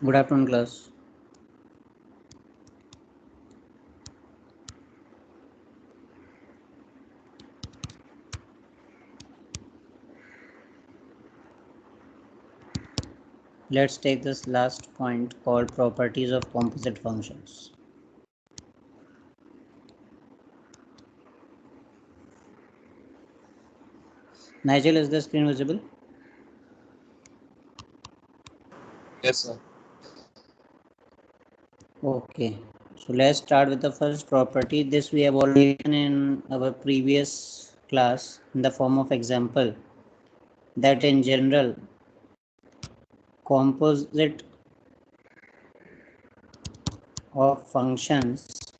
Good afternoon, class. Let's take this last point called properties of composite functions. Nigel, is the screen visible? Yes, sir. Okay, so let's start with the first property. This we have already done in our previous class in the form of example, that in general composite of functions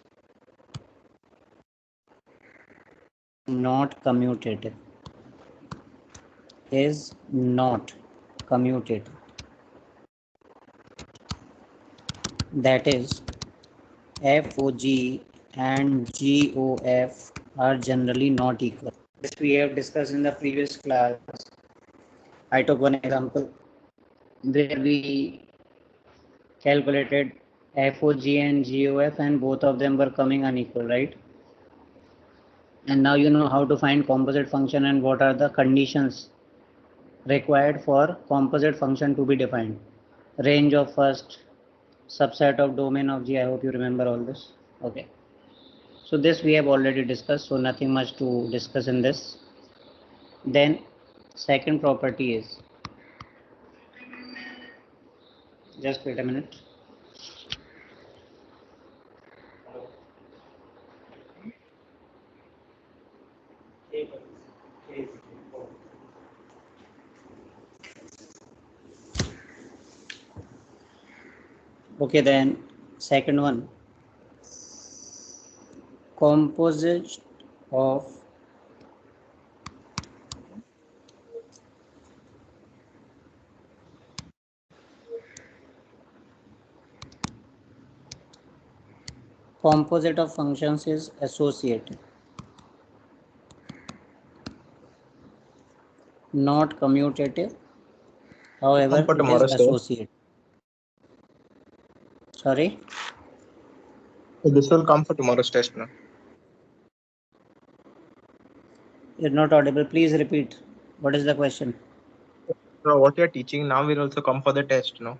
not commutative is not commutative. That is, FOG and GOF are generally not equal. This we have discussed in the previous class. I took one example where we calculated FOG and GOF and both of them were coming unequal, right? And now you know how to find composite function and what are the conditions required for composite function to be defined. Range of first, subset of domain of G. I hope you remember all this. Okay. So this we have already discussed, so nothing much to discuss in this. Then second property is, just wait a minute. Okay, then second one, composite of functions is associative, not commutative. However, Come for it is tomorrow's test. associative. Sorry? So this will come for tomorrow's test now. You're not audible. Please repeat. What is the question? So what you're teaching now will also come for the test, no?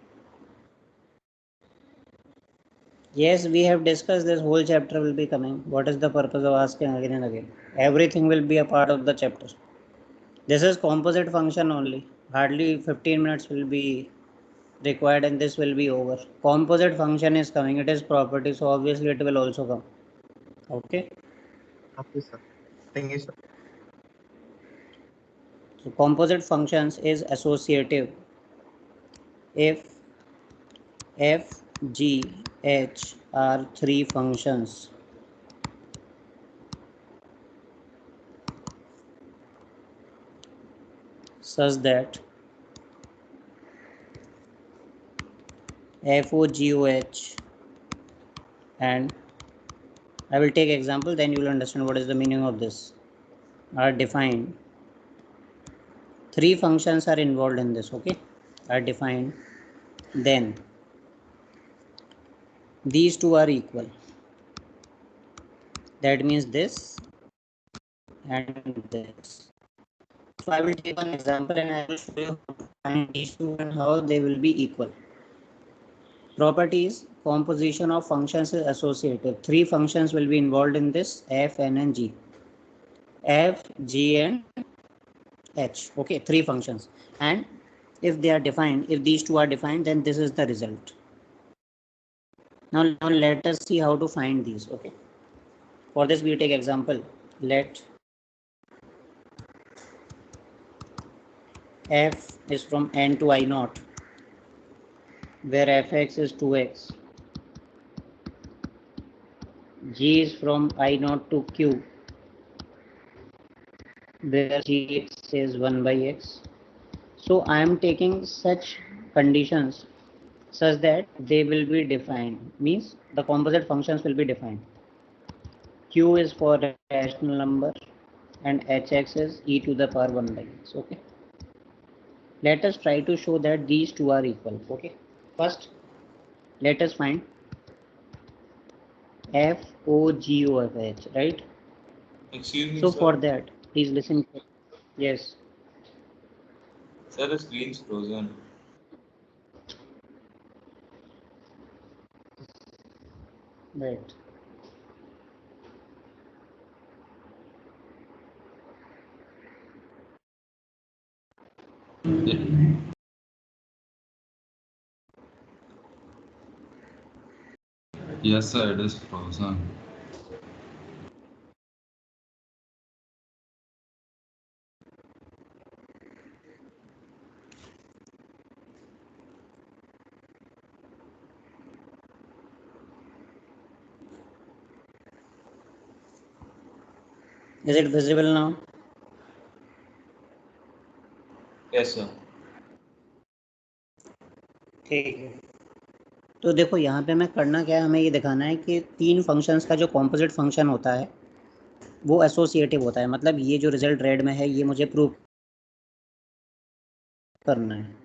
Yes, we have discussed this whole chapter will be coming. What is the purpose of asking again and again? Everything will be a part of the chapter. This is composite function only. Hardly 15 minutes will be required and this will be over. Composite function is coming. It is property, so obviously it will also come. Okay. Okay, sir. Thank you, sir. So composite functions is associative if f, g, h are three functions such that FOGOH, and I will take example, then you will understand what is the meaning of this, are defined. Three functions are involved in this, okay, are defined. Then these two are equal. That means this and this. So I will take one example and I will show you how to find these two and how they will be equal. Properties, composition of functions is associative. Three functions will be involved in this, f, n and g. F, g and h. Okay, three functions. And if they are defined, if these two are defined, then this is the result. Now let us see how to find these. Okay. For this we take example. Let f is from n to I naught, where fx is 2x. G is from I naught to q, where gx is 1 by x. So I am taking such conditions such that they will be defined, means the composite functions will be defined. Q is for rational number and hx is e to the power 1 by x. Okay. Let us try to show that these two are equal. Okay. First, Let us find FOGOFH, right? Excuse me, So sir. for that, please listen. Yes. Sir, the screen's frozen. Right. Yes, sir, it is frozen. Is it visible now? Yes, sir. ठीक है। तो देखो यहाँ पे मैं करना क्या है, हमें ये दिखाना है कि तीन फंक्शंस का जो कॉम्पोजिट फंक्शन होता है वो एसोसिएटिव होता है। मतलब ये जो रिजल्ट रेड में है ये मुझे प्रूव करना है।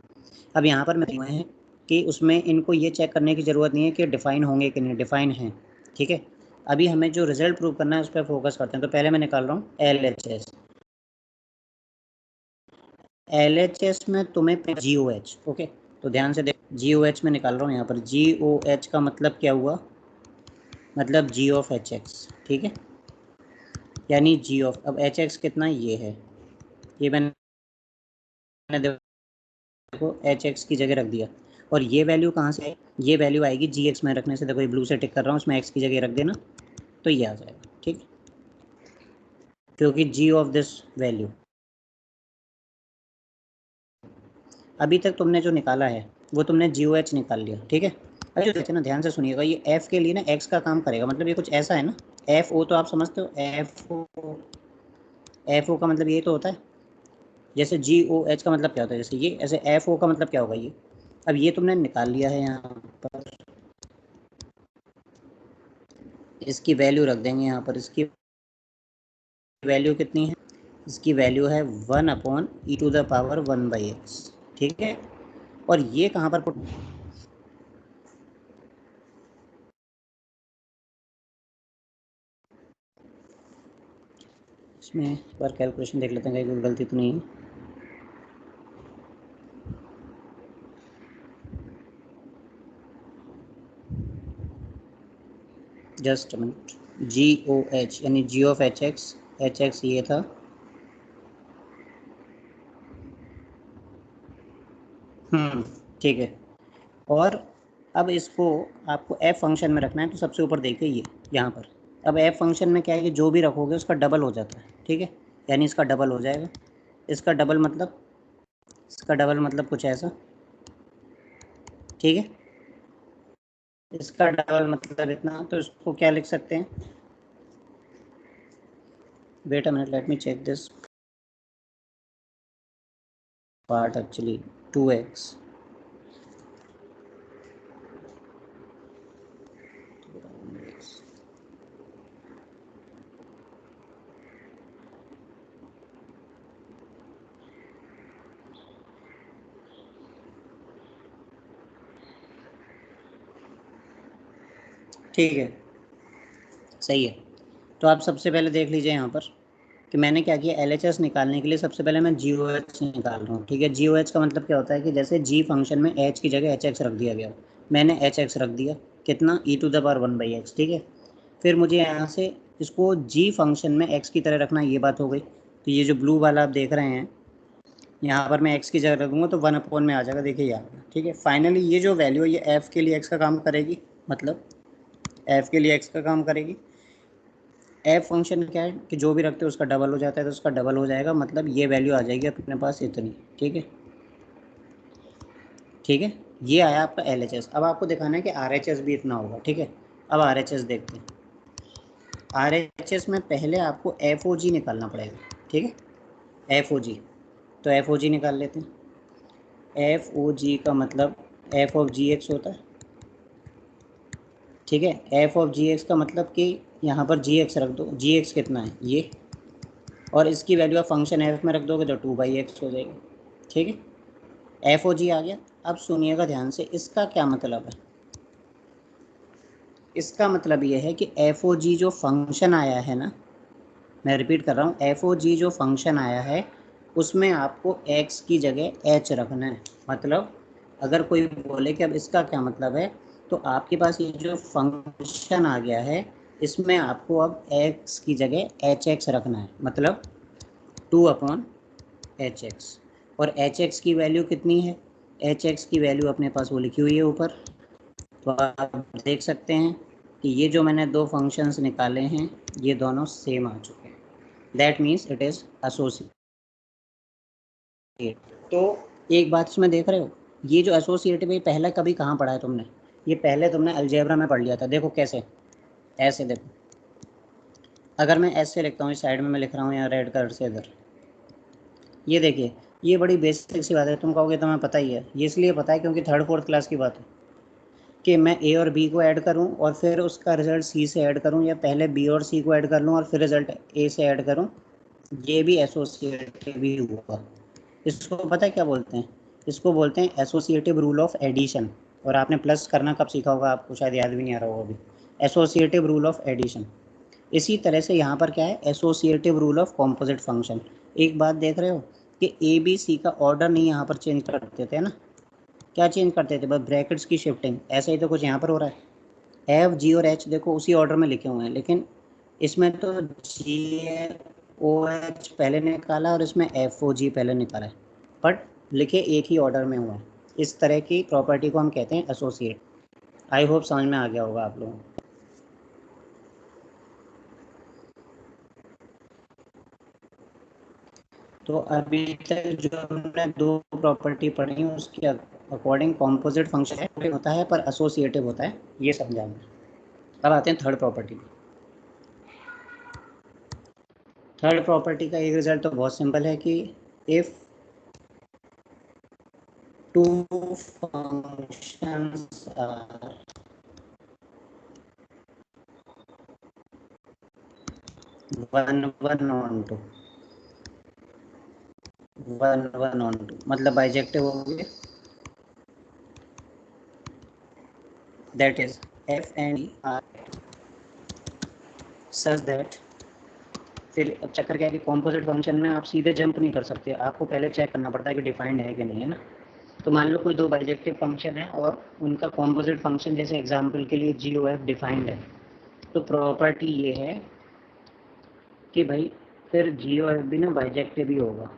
अब यहाँ पर मैं है कि उसमें इनको ये चेक करने की ज़रूरत नहीं है कि डिफ़ाइन होंगे कि नहीं, डिफ़ाइन हैं। ठीक है, अभी हमें जो रिजल्ट प्रूव करना है उस पर फोकस करते हैं। तो पहले मैं निकाल रहा हूँ LHS। LHS में तुम्हें GOH, ओके, तो ध्यान से देख, GOH में निकाल रहा हूँ यहाँ पर। GOH का मतलब क्या हुआ, मतलब G ऑफ HX, ठीक है, यानी G ऑफ, अब HX कितना ये है, ये मैंने देखो HX की जगह रख दिया। और ये वैल्यू कहाँ से है, ये वैल्यू आएगी GX में रखने से। देखो ये ब्लू से टिक कर रहा हूँ, उसमें X की जगह रख देना तो ये आ जाएगा, ठीक, क्योंकि G ऑफ दिस वैल्यू। अभी तक तुमने जो निकाला है वो तुमने GOH निकाल लिया, ठीक है। अरे देखते ना, ध्यान से सुनिएगा, ये F के लिए ना X का काम करेगा। मतलब ये कुछ ऐसा है ना, FO तो आप समझते हो, FO का मतलब ये तो होता है। जैसे GOH का मतलब क्या होता है, जैसे ये, ऐसे FO का मतलब क्या होगा ये। अब ये तुमने निकाल लिया है, यहाँ पर इसकी वैल्यू रख देंगे यहाँ पर। इसकी वैल्यू कितनी है, इसकी वैल्यू है 1/e⁻1/x, ठीक है। और ये कहाँ पर पुट, इसमें एक बार कैलकुलेशन देख लेते हैं, कहीं कोई गलती तो नहीं है। जस्ट मिनट, GOH यानी G ऑफ HX, HX ये था, ठीक है। और अब इसको आपको F फंक्शन में रखना है, तो सबसे ऊपर देखिए ये यहाँ पर। अब F फंक्शन में क्या है कि जो भी रखोगे उसका डबल हो जाता है, ठीक है, यानी इसका डबल हो जाएगा। इसका डबल मतलब, इसका डबल मतलब कुछ ऐसा, ठीक है। इसका डबल मतलब इतना, तो इसको क्या लिख सकते हैं, wait a minute, let me check this part, actually 2x, ठीक है, सही है। तो आप सबसे पहले देख लीजिए यहाँ पर कि मैंने क्या किया, LHS निकालने के लिए सबसे पहले मैं GOH निकाल रहा हूँ, ठीक है। GOH का मतलब क्या होता है कि जैसे G फंक्शन में H की जगह HX रख दिया गया, मैंने HX रख दिया, कितना, e⁻1/x, ठीक है। फिर मुझे यहाँ से इसको G फंक्शन में X की तरह रखना, ये बात हो गई। तो ये जो ब्लू वाला आप देख रहे हैं, यहाँ पर मैं X की जगह रखूँगा तो 1/, में आ जाएगा, देखिए यहाँ, ठीक है। फाइनली ये जो वैल्यू है ये F के लिए X का काम करेगी, मतलब F के लिए X का काम करेगी। F फंक्शन क्या है कि जो भी रखते हो उसका डबल हो जाता है, तो उसका डबल हो जाएगा, मतलब ये वैल्यू आ जाएगी अपने पास इतनी, ठीक है, ठीक है। ये आया आपका LHS। अब आपको दिखाना है कि RHS भी इतना होगा, ठीक है। अब RHS देखते हैं। RHS में पहले आपको FOG निकालना पड़ेगा, ठीक है, FOG। तो FOG निकाल लेते हैं। FOG का मतलब F ऑफ GX होता है, ठीक है। F ऑफ GX का मतलब कि यहाँ पर GX रख दो, GX कितना है ये, और इसकी वैल्यू आप फंक्शन F में रख दोगे तो 2/x हो जाएगी, ठीक है। FOG आ गया। अब सुनिएगा ध्यान से, इसका क्या मतलब है, इसका मतलब ये है कि एफ ओ जी जो फंक्शन आया है ना, मैं रिपीट कर रहा हूँ, एफ ओ जी जो फंक्शन आया है उसमें आपको x की जगह h रखना है। मतलब अगर कोई बोले कि अब इसका क्या मतलब है, तो आपके पास ये जो फंक्शन आ गया है इसमें आपको अब x की जगह hx रखना है, मतलब 2/hx। और hx की वैल्यू कितनी है, hx की वैल्यू अपने पास वो लिखी हुई है ऊपर। तो आप देख सकते हैं कि ये जो मैंने दो फंक्शंस निकाले हैं ये दोनों सेम आ चुके हैं। That means it is associate. तो एक बात इसमें देख रहे हो, ये जो एसोसिएटिव है पहले कभी कहाँ पढ़ा है तुमने, ये पहले तुमने अलजेब्रा में पढ़ लिया था। देखो कैसे, ऐसे देखो, अगर मैं ऐसे लिखता हूँ, इस साइड में मैं लिख रहा हूँ यहाँ रेड कलर से इधर, ये देखिए, ये बड़ी बेसिक सी बात है। तुम कहोगे तो मैं पता ही है, ये इसलिए पता है क्योंकि थर्ड फोर्थ क्लास की बात है कि मैं ए और बी को ऐड करूं और फिर उसका रिजल्ट सी से ऐड करूं, या पहले बी और सी को ऐड कर लूं और फिर रिजल्ट ए से ऐड करूं, ये भी एसोसिएटिव ही हुआ। इसको पता है क्या बोलते हैं, इसको बोलते हैं एसोसिएटिव रूल ऑफ एडिशन। और आपने प्लस करना कब सीखा होगा, आपको शायद याद भी नहीं आ रहा होगा अभी, एसोसिएटिव रूल ऑफ एडिशन। इसी तरह से यहाँ पर क्या है, associative rule of composite function. एक बात देख रहे हो कि ए बी सी का ऑर्डर नहीं यहाँ पर चेंज करते थे ना, क्या चेंज करते थे, बस ब्रैकेट्स की शिफ्टिंग। ऐसा ही तो कुछ यहाँ पर हो रहा है, एफ जी और एच देखो उसी ऑर्डर में लिखे हुए हैं, लेकिन इसमें तो जी ओ एच पहले निकाला और इसमें एफ ओ जी पहले निकाला है, बट लिखे एक ही ऑर्डर में हुआ है। इस तरह की प्रॉपर्टी को हम कहते हैं एसोसिएट। आई होप समझ में आ गया होगा आप लोगों को। तो अभी तक जो हमने दो प्रॉपर्टी पढ़ी उसके अकॉर्डिंग कॉम्पोजिट फंक्शन होता है पर एसोसिएटिव होता है, ये समझा हमने। अब आते हैं थर्ड प्रॉपर्टी। थर्ड प्रॉपर्टी का एक रिजल्ट तो बहुत सिंपल है कि if two functions are one onto मतलब बाइजेक्टिव हो गए, that is f and are such that. फिर अब चक्कर क्या है कि कॉम्पोजिट फंक्शन में आप सीधे जंप नहीं कर सकते, आपको पहले चेक करना पड़ता है कि डिफाइंड है कि नहीं, है ना। तो मान लो कोई दो बाइजेक्टिव फंक्शन है और उनका कॉम्पोजिट फंक्शन जैसे एग्जांपल के लिए जी ओ एफ डिफाइंड है, तो प्रॉपर्टी ये है कि भाई फिर जी ओ एफ भी ना बाइजेक्टिव ही होगा।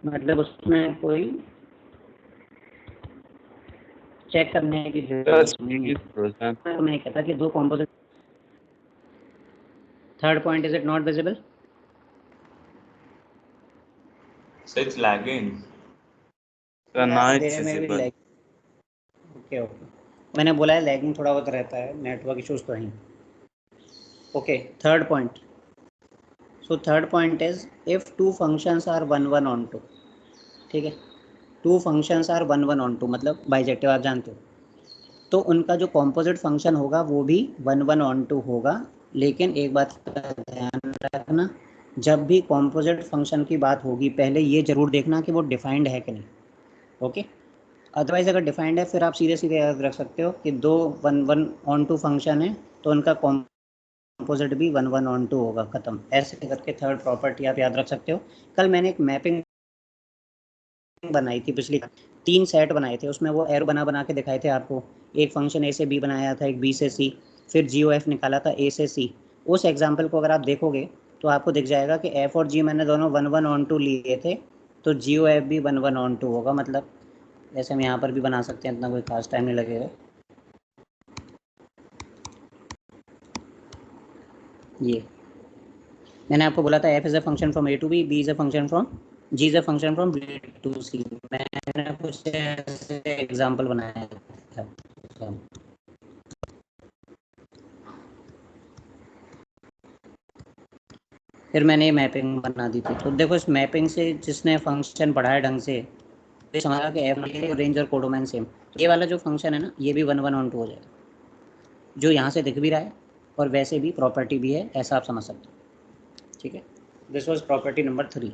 मतलब उसमें कोई चेक करने की जरूरत नहीं है। मैं कहता कि दो composite. Third point, is it not visible? So it's lagging. Now it's visible. Okay okay, मैंने बोला है लैगिंग थोड़ा बहुत रहता है, नेटवर्क इश्यूज तो हैं। Okay, third point. So third point is if two functions are one one onto, ठीक है, two functions are one one onto मतलब बाइजेक्टिव आप जानते हो, तो उनका जो कॉम्पोजिट फंक्शन होगा वो भी वन वन ऑन टू होगा। लेकिन एक बात का ध्यान रखना, जब भी कॉम्पोजिट फंक्शन की बात होगी पहले ये जरूर देखना कि वो डिफाइंड है कि नहीं। ओके, अदरवाइज अगर डिफाइंड है फिर आप सीधे सीधे याद रख सकते हो कि दो one one onto function है तो उनका कॉम्पोजिट भी वन वन ऑन टू होगा, खत्म। ऐसे करके थर्ड प्रॉपर्टी आप याद रख सकते हो। कल मैंने एक मैपिंग बनाई थी पिछली, तीन सेट बनाए थे, उसमें वो एरो बना बना के दिखाए थे आपको। एक फंक्शन ए से बी बनाया था, एक बी से सी, फिर जी ओ एफ निकाला था ए से सी। उस एग्जाम्पल को अगर आप देखोगे तो आपको दिख जाएगा कि एफ और जी मैंने दोनों वन वन ऑन टू लिए थे, तो जी ओ एफ भी वन वन ऑन टू होगा। मतलब जैसे हम यहाँ पर भी बना सकते हैं, इतना कोई खास टाइम नहीं लगेगा। ये मैंने आपको बोला था F is a function from A to B, B is a function from, G is a function from B to C. मैंने कुछ ऐसे एग्जाम्पल बनाया था। फिर मैंने ये मैपिंग बना दी थी। तो देखो इस मैपिंग से जिसने फंक्शन पढ़ा है ढंग से, ये समझा कि एफ रेंज और कोडोमैन सेम। ये वाला जो फंक्शन है ना ये भी वन वन ऑन टू हो जाएगा, जो यहाँ से दिख भी रहा है और वैसे भी प्रॉपर्टी भी है, ऐसा आप समझ सकते हो। ठीक है, this was property number 3।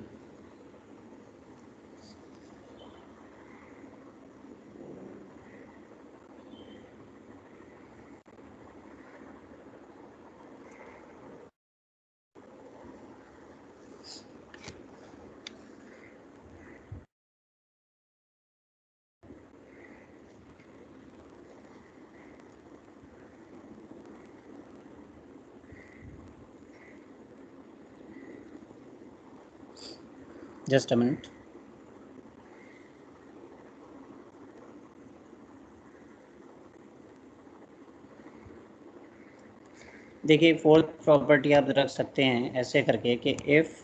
Just a minute. देखिए फोर्थ प्रॉपर्टी आप रख सकते हैं ऐसे करके कि if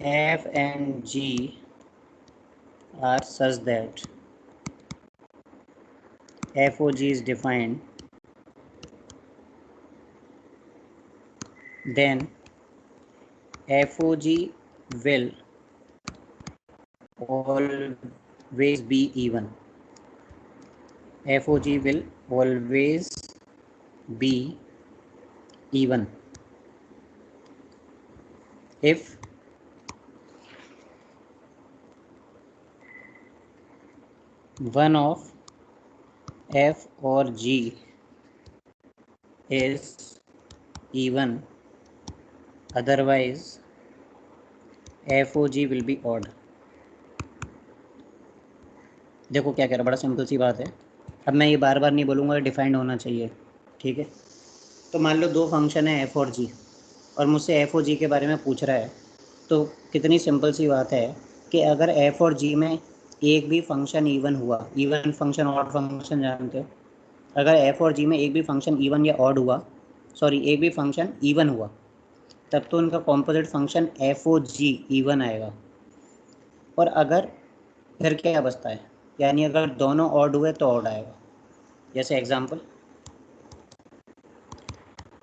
f and g are such that f o g is defined, then FOG will always be even. FOG will always be even if one of F or G is even, otherwise FOG will be odd. देखो क्या कह रहा, बड़ा simple सी बात है। अब मैं ये बार बार नहीं बोलूँगा, डिफाइंड होना चाहिए, ठीक है। तो मान लो दो फंक्शन है एफ़ और जी, और मुझसे एफ़ और जी के बारे में पूछ रहा है, तो कितनी सिंपल सी बात है कि अगर एफ़ और जी में एक भी फंक्शन इवन हुआ, इवन फंक्शन ऑड फंक्शन जानते हो, अगर एफ़ और जी में एक भी फंक्शन इवन या ऑड हुआ, सॉरी एक भी फंक्शन इवन हुआ, तब तो उनका कॉम्पोजिट फंक्शन एफ ओ जी इवन आएगा। और अगर फिर क्या बचता है, यानी अगर दोनों ऑड हुए तो ऑड आएगा। जैसे एग्जांपल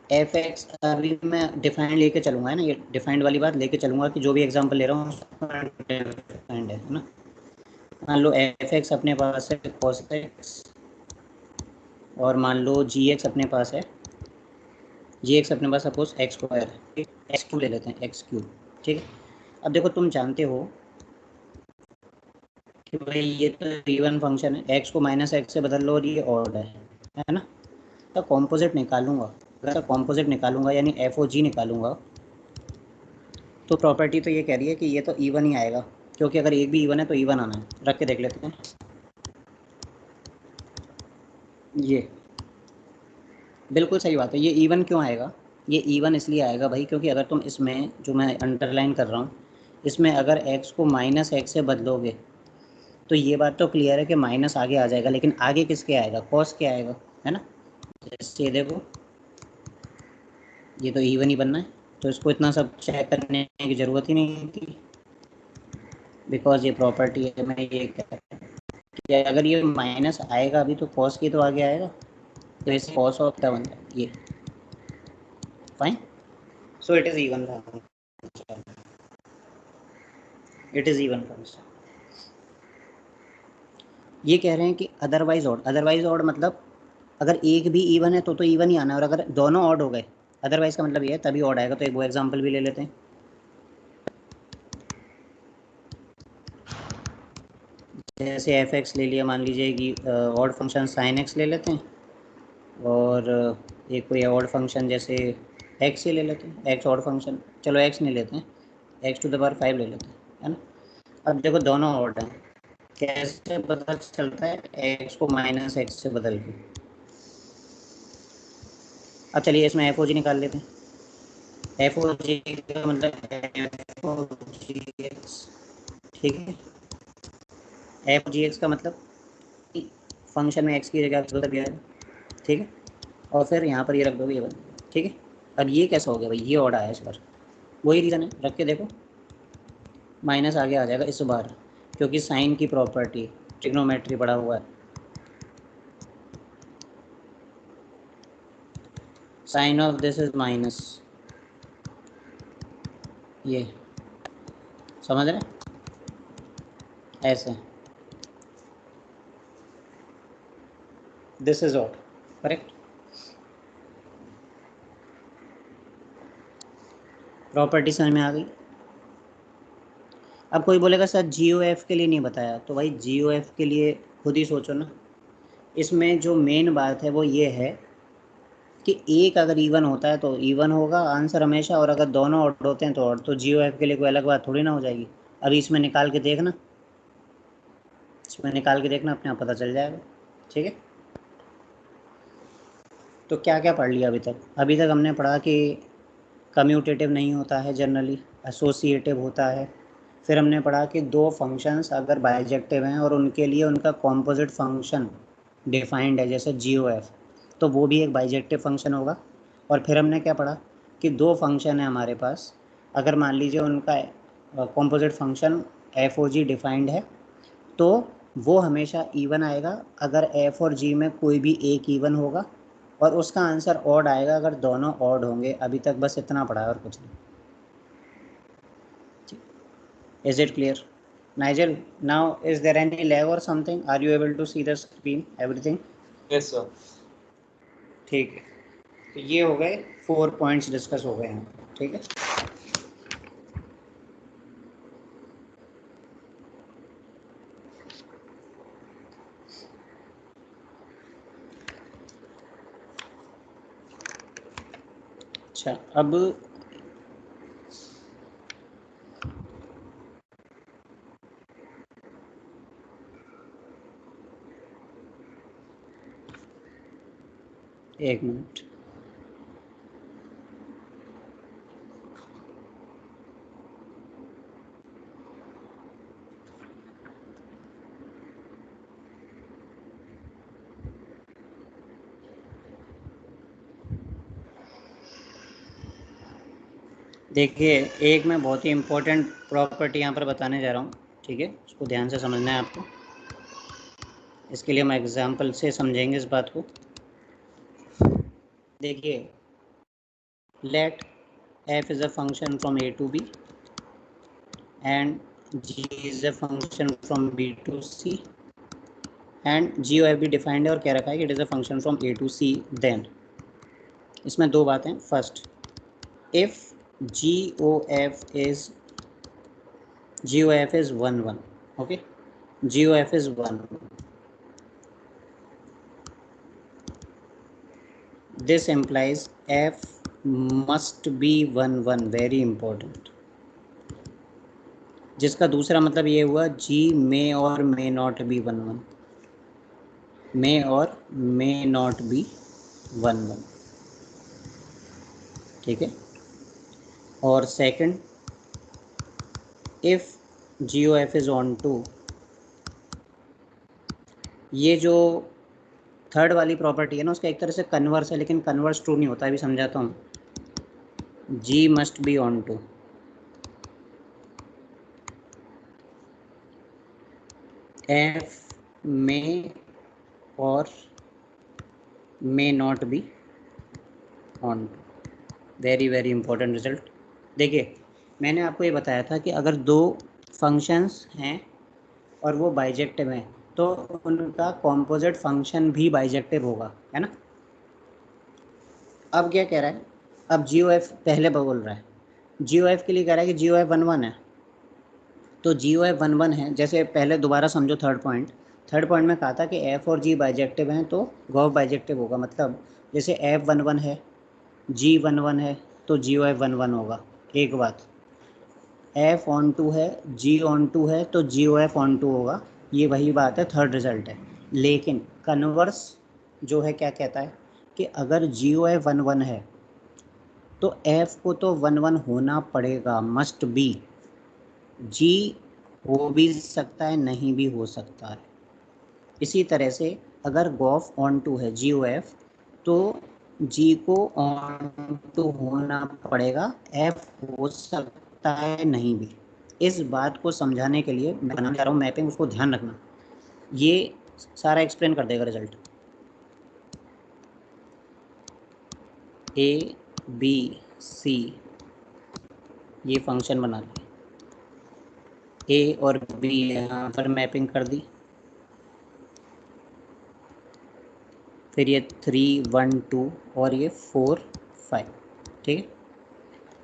एफ एक्स, अभी मैं डिफाइंड लेके चलूँगा, है ना, ये डिफाइंड वाली बात लेके चलूँगा कि जो भी एग्जांपल ले रहा हूँ डिफाइंड है ना। मान लो एफ एक्स अपने पास है कॉस एक्स, और मान लो जी एक्स अपने पास है, जी एक्स अपने पास सपोज एक्स स्क्वायर है, एक्स क्यूब ले लेते हैं, एक्स क्यूब, ठीक है। अब देखो तुम जानते हो कि भाई ये तो इवन फंक्शन है, एक्स को माइनस एक्स से बदल लो और ये ऑड है ना। तो कॉम्पोजिट निकालूंगा, अगर कॉम्पोजिट निकालूंगा यानी एफ ओ जी निकालूंगा, तो प्रॉपर्टी तो ये कह रही है कि ये तो इवन ही आएगा, क्योंकि अगर एक भी इवन है तो इवन आना है। रख के देख लेते हैं, ये बिल्कुल सही बात है। ये इवन क्यों आएगा, ये इवन इसलिए आएगा भाई क्योंकि अगर तुम इसमें जो मैं अंडरलाइन कर रहा हूँ, इसमें अगर एक्स को माइनस एक्स से बदलोगे तो ये बात तो क्लियर है कि माइनस आगे आ जाएगा, लेकिन आगे किसके आएगा, कॉस के आएगा, है ना। जैसे ये देखो, ये तो इवन ही बनना है, तो इसको इतना सब चेक करने की ज़रूरत ही नहीं थी, बिकॉज ये प्रॉपर्टी है। मैं ये कह कि अगर ये माइनस आएगा अभी तो कॉस की तो आगे आएगा, तो इसे कॉस ऑफ क्या बन जाए ये, fine. So it is even function, it is even function. ये कह रहे हैं कि अदरवाइज ऑड, अदरवाइज ऑड मतलब अगर एक भी इवन है तो इवन ही आना है, और अगर दोनों ऑड हो गए अदरवाइज का मतलब ये है तभी ऑड आएगा। तो एक वो एग्जांपल भी ले लेते हैं, जैसे एफ एक्स ले लिया, मान लीजिए कि ऑड फंक्शन साइन एक्स ले लेते हैं, और एक कोई ऑड फंक्शन जैसे एक्स ही ले लेते हैं, एक्स ऑड फंक्शन, चलो एक्स नहीं लेते हैं, एक्स टू द पावर 5 ले लेते हैं, है ना। अब देखो दोनों ऑड हैं, कैसे पता चलता है, एक्स को माइनस एक्स से बदल के। अब चलिए इसमें एफ ओ जी निकाल लेते हैं। एफ ओ जी का मतलब एफ ओ जी एक्स, ठीक है। एफ ओ जी एक्स का मतलब फंक्शन में एक्स की जगह एक्स बदल गया है, ठीक है, और फिर यहाँ पर ये रख दोगे ये बन, ठीक है। अब ये कैसा हो गया भाई, ये ऑर्डर आया इस बार, वही रीज़न है, रख के देखो माइनस आगे आ जाएगा इस बार, क्योंकि साइन की प्रॉपर्टी ट्रिग्नोमेट्री पड़ा हुआ है, sine of this is minus, ये समझ रहे ऐसे, this is odd, correct. Property समझ में आ गई। अब कोई बोलेगा सर जी ओ एफ के लिए नहीं बताया, तो भाई जी ओ एफ के लिए खुद ही सोचो ना। इसमें जो मेन बात है वो ये है कि एक अगर इवन होता है तो इवन होगा आंसर हमेशा, और अगर दोनों ऑड होते हैं तो ऑड, तो जी ओ एफ के लिए कोई अलग बात थोड़ी ना हो जाएगी। अभी इसमें निकाल के देखना, इसमें निकाल के देखना, अपने आप पता चल जाएगा, ठीक है। तो क्या क्या पढ़ लिया अभी तक, अभी तक हमने पढ़ा कि कम्यूटेटिव नहीं होता है जनरली, एसोसिएटिव होता है। फिर हमने पढ़ा कि दो फंक्शंस अगर बाइजेक्टिव हैं और उनके लिए उनका कॉम्पोजिट फंक्शन डिफाइंड है, जैसे GOF, तो वो भी एक बाइजेक्टिव फंक्शन होगा। और फिर हमने क्या पढ़ा कि दो फंक्शन है हमारे पास, अगर मान लीजिए उनका कॉम्पोजिट फंक्शन FOG डिफाइंड है तो वो हमेशा इवन आएगा अगर F और G में कोई भी एक इवन होगा, और उसका आंसर ऑड आएगा अगर दोनों ऑड होंगे। अभी तक बस इतना पढ़ा है और कुछ नहीं। Is it clear? Nigel, now is there any lag or something? Are you able to see the screen, everything? Yes, sir. ठीक है, तो ये हो गए 4 पॉइंट्स डिस्कस हो गए हैं। ठीक है, अच्छा अब एक मिनट, देखिए एक मैं बहुत ही इम्पोर्टेंट प्रॉपर्टी यहाँ पर बताने जा रहा हूँ। ठीक है, उसको ध्यान से समझना है आपको। इसके लिए हम एग्जाम्पल से समझेंगे इस बात को। देखिए, late f is a function from a to b and g is a function from b to c and g और f भी डिफाइंड है और कह रखा है कि it is a function from a to c। Then इसमें दो बातें। First, if g o f is 1 1, okay, g o f is 1, this implies f must be 1 1, very important। जिसका दूसरा मतलब ये हुआ g मे और मे नॉट बी 1 1, मे और मे नॉट बी 1 1। ठीक है, और second, if g o f is onto, ये जो थर्ड वाली प्रॉपर्टी है ना उसका एक तरह से कन्वर्स है, लेकिन कन्वर्स ट्रू नहीं होता, अभी समझाता हूँ। G must be onto, F में और may not be onto, very very important result. देखिए, मैंने आपको ये बताया था कि अगर दो फंक्शंस हैं और वो बाइजेक्टिव हैं तो उनका कॉम्पोजिट फंक्शन भी बाइजेक्टिव होगा, है ना। अब क्या कह रहा है, अब जी ओ एफ पहले बोल रहा है, जी ओ एफ के लिए कह रहा है कि जी ओ एफ 1 1 है, तो जी ओ एफ 1 1 है। जैसे पहले दोबारा समझो थर्ड पॉइंट में कहा था कि एफ और जी बाइजेक्टिव हैं तो गॉफ बाइजेक्टिव होगा। मतलब जैसे एफ 1 1 है, जी 1 1 है, तो जी ओ एफ 1 1 होगा। एक बात, एफ ऑन टू है, जी ऑन टू है, तो जी ओ एफ ऑन टू होगा। ये वही बात है, थर्ड रिजल्ट है। लेकिन कन्वर्स जो है क्या कहता है कि अगर जी ओ एफ 1 1 है तो एफ को तो 1 1 होना पड़ेगा, मस्ट बी। जी हो भी सकता है, नहीं भी हो सकता है। इसी तरह से अगर गॉफ ऑन टू है जी ओ एफ, तो जी को ऑन टू होना पड़ेगा, एफ हो सकता है नहीं भी। इस बात को समझाने के लिए मैं बनाने जा रहा हूँ मैपिंग, उसको ध्यान रखना, ये सारा एक्सप्लेन कर देगा रिजल्ट। ए बी सी ये फंक्शन बना लिया, ए और बी यहाँ पर मैपिंग कर दी, फिर ये 3 1 2 और ये 4 5। ठीक है,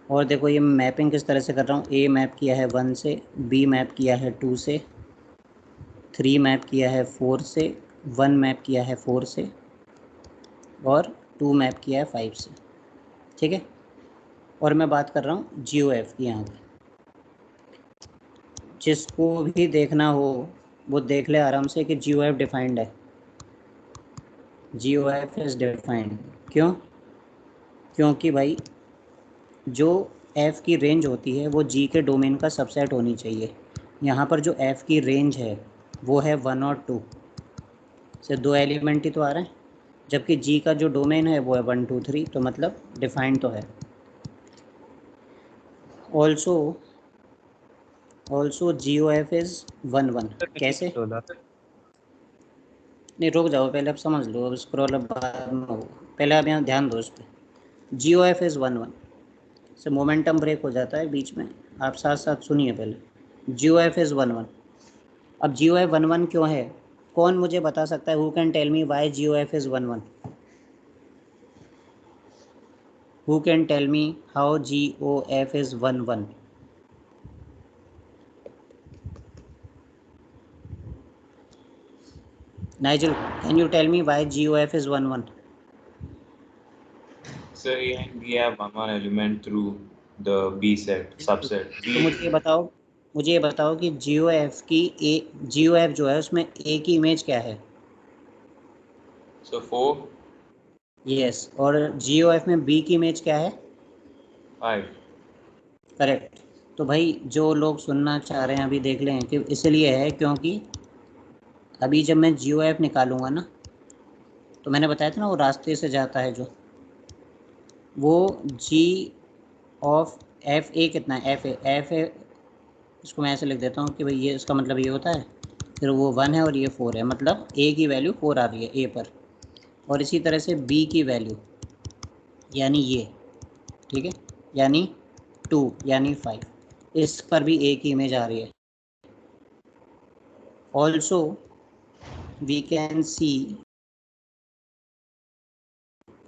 और देखो ये मैपिंग किस तरह से कर रहा हूँ। ए मैप किया है 1 से, बी मैप किया है 2 से, 3 मैप किया है 4 से, 1 मैप किया है 4 से, और 2 मैप किया है 5 से। ठीक है, और मैं बात कर रहा हूँ जी ओ एफ की यहाँ की। जिसको भी देखना हो वो देख ले आराम से कि जी ओ एफ डिफाइंड है, g o f is defined. क्यों? क्योंकि भाई जो एफ़ की रेंज होती है वो जी के डोमेन का सबसेट होनी चाहिए। यहाँ पर जो एफ़ की रेंज है वो है 1 और 2 से 2 एलिमेंट ही तो आ रहे हैं, जबकि जी का जो डोमेन है वो है 1 2 3, तो मतलब डिफाइंड तो है। Also g o f is 1 1। कैसे? नहीं, रुक जाओ, पहले आप समझ लो, अब स्क्रॉल अब बाद में होगा, पहले आप यहाँ ध्यान दो इस पर। जी ओ एफ इज़ 1 1 से मोमेंटम ब्रेक हो जाता है बीच में, आप साथ साथ सुनिए पहले। जी ओ एफ इज़ 1 1। अब जी ओ एफ 1 1 क्यों है? कौन मुझे बता सकता है? Who can tell me why g o f is 1 1? Who can tell me how g o f is 1 1? Nigel, can you tell me why GOF is 1 1? So we have one element through the B set subset. तो मुझे ये बताओ कि GOF जो है उसमें A की image क्या है? So 4, यस, और GOF में B की इमेज क्या है? 5. करेक्ट। तो भाई जो लोग सुनना चाह रहे हैं अभी देख लें कि इसलिए है क्योंकि अभी जब मैं GOF निकालूंगा ना, तो मैंने बताया था ना वो रास्ते से जाता है जो, वो G ऑफ एफ ए कितना है? एफ ए, इसको मैं ऐसे लिख देता हूँ कि भाई ये इसका मतलब ये होता है, फिर वो 1 है और ये 4 है, मतलब ए की वैल्यू 4 आ रही है ए पर, और इसी तरह से बी की वैल्यू यानी ये, ठीक है, यानी 2 यानी 5, इस पर भी ए की इमेज आ रही है। Also we can see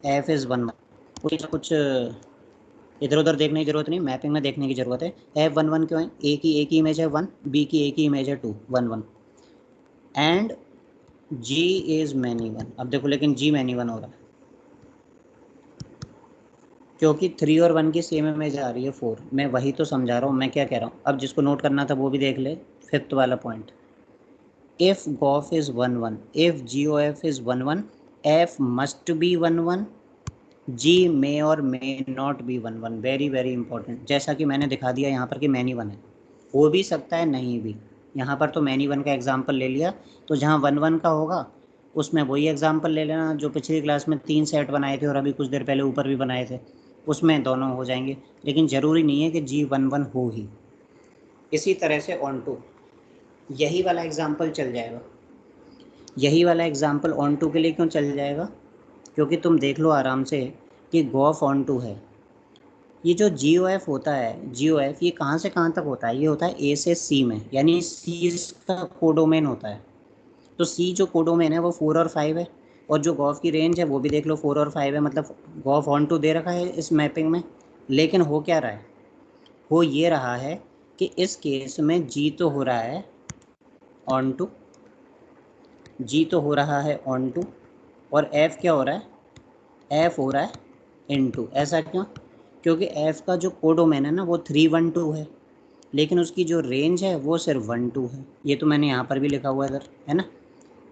f is 1 कुछ इधर उधर देखने की ज़रूरत नहीं, मैपिंग में देखने की ज़रूरत है। एफ 1 1 क्यों है? ए की इमेज है 1, बी की ए की इमेज है 2 1 1, एंड जी इज़ मैनी 1। अब देखो लेकिन जी मैनी 1 हो रहा है क्योंकि 3 और 1 की सेम इमेज आ रही है 4। मैं वही तो समझा रहा हूँ, मैं क्या कह रहा हूँ, अब जिसको नोट करना था वो भी देख ले। फिफ्थ वाला point, if gof is 1 1, if g o f is 1 1, f must be 1 1, g may और may not be 1 1। Very very important, जैसा कि मैंने दिखा दिया यहाँ पर कि मैनी 1 है, हो भी सकता है नहीं भी। यहाँ पर तो मैनी 1 का एग्जाम्पल ले लिया, तो जहाँ 1 1 का होगा उसमें वही एग्जाम्पल ले लेना जो पिछली क्लास में 3 सेट बनाए थे और अभी कुछ देर पहले ऊपर भी बनाए थे, उसमें दोनों हो जाएंगे। लेकिन ज़रूरी नहीं है कि जी 1 1 हो ही। इसी तरह से ऑन टू, यही वाला एग्जाम्पल चल जाएगा। यही वाला एग्जाम्पल ऑन टू के लिए क्यों चल जाएगा? क्योंकि तुम देख लो आराम से कि गॉफ ऑन टू है। ये जो जी ओ एफ होता है, जी ओ एफ ये कहाँ से कहाँ तक होता है? ये होता है ए से सी में, यानी सी का कोडोमेन होता है। तो सी जो कोडोमेन है वो 4 और 5 है, और जो गॉफ की रेंज है वो भी देख लो 4 और 5 है, मतलब गॉफ ऑन टू दे रखा है इस मैपिंग में। लेकिन हो क्या रहा है? हो ये रहा है कि इस केस में जी तो हो रहा है ऑन टू, जी तो हो रहा है ऑन टू, और एफ़ क्या हो रहा है? एफ़ हो रहा है इन टू। ऐसा क्यों? क्योंकि एफ़ का जो कोडोमेन है ना वो 3 1 2 है, लेकिन उसकी जो रेंज है वो सिर्फ 1 2 है। ये तो मैंने यहाँ पर भी लिखा हुआ है इधर, है ना?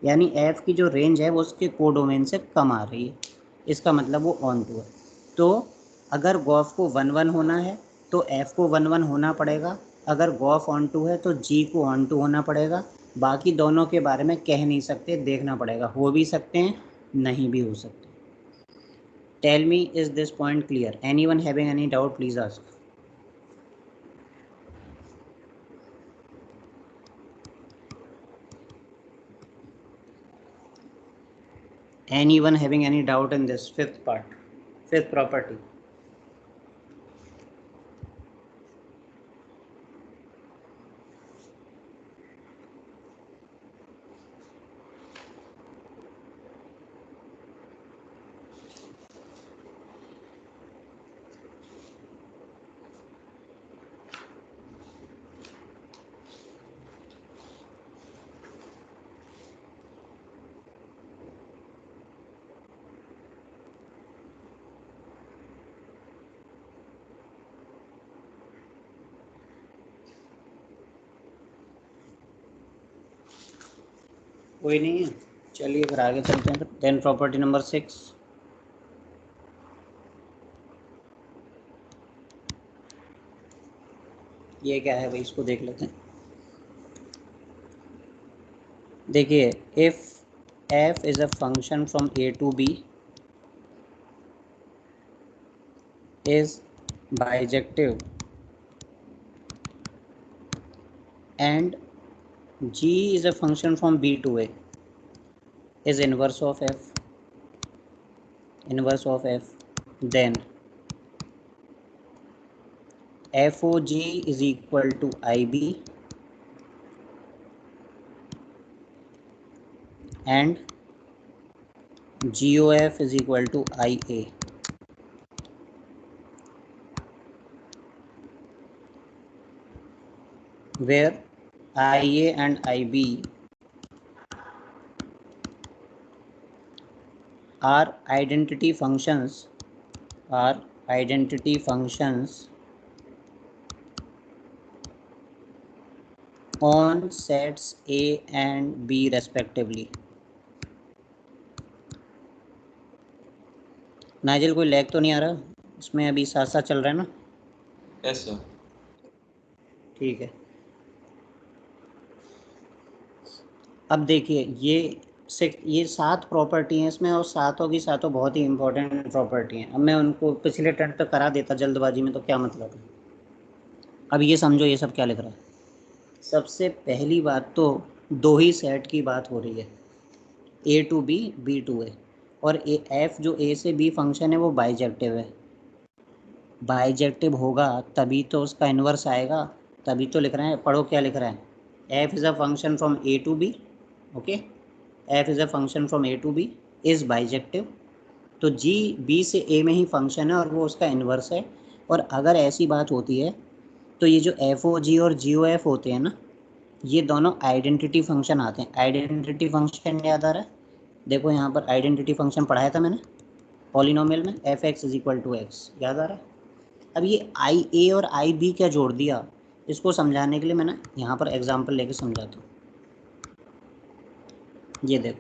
यानी एफ़ की जो रेंज है वो उसके कोडोमेन से कम आ रही है, इसका मतलब वो ऑन टू है। तो अगर गॉफ को 1 1 होना है तो एफ़ को 1 1 होना पड़ेगा, अगर गॉफ ऑन टू है तो जी को ऑन टू होना पड़ेगा। बाकी दोनों के बारे में कह नहीं सकते, देखना पड़ेगा, हो भी सकते हैं नहीं भी हो सकते। Tell me, is this point clear? Anyone having any doubt please ask. Anyone having any doubt in this fifth part, fifth property? कोई नहीं है, चलिए फिर आगे चलते हैं। देन प्रॉपर्टी नंबर 6, ये क्या है भाई, इसको देख लेते हैं। देखिए, if f is a function from a to b is bijective and g is a function from b to a is inverse of f, then FOG is equal to IB and GOF is equal to IA, where IA and IB are identity functions on sets A and B respectively. नाजिल, कोई lag तो नहीं आ रहा इसमें? अभी साथ साथ चल रहा है ना? Yes sir. ठीक है। अब देखिए, ये 7 प्रॉपर्टी हैं इसमें, और सातों की सातों बहुत ही इंपॉर्टेंट प्रॉपर्टी हैं। अब मैं उनको पिछले टर्म तक करा देता जल्दबाजी में, तो क्या मतलब है। अब ये समझो ये सब क्या लिख रहा है। सबसे पहली बात तो 2 ही सेट की बात हो रही है, A to B, B to A, और F जो A से B फंक्शन है वो बाइजेक्टिव है। बाइजेक्टिव होगा तभी तो उसका इन्वर्स आएगा, तभी तो लिख रहे हैं। पढ़ो क्या लिख रहा है। F is a function from A to B, okay. F is a function from A to B is bijective. तो G B से A में ही फंक्शन है और वो उसका इन्वर्स है। और अगर ऐसी बात होती है तो ये जो FOG और GOF होते हैं ना, ये दोनों आइडेंटिटी फंक्शन आते हैं। आइडेंटिटी फंक्शन याद आ रहा है? देखो यहाँ पर आइडेंटिटी फंक्शन पढ़ाया था मैंने पॉलिनोमियल में, f(x) is equal to x, याद आ रहा है? अब ये आई ए और आई बी क्या जोड़ दिया, इसको समझाने के लिए मैंने यहाँ पर एग्जांपल लेके समझाता हूँ। ये देखो,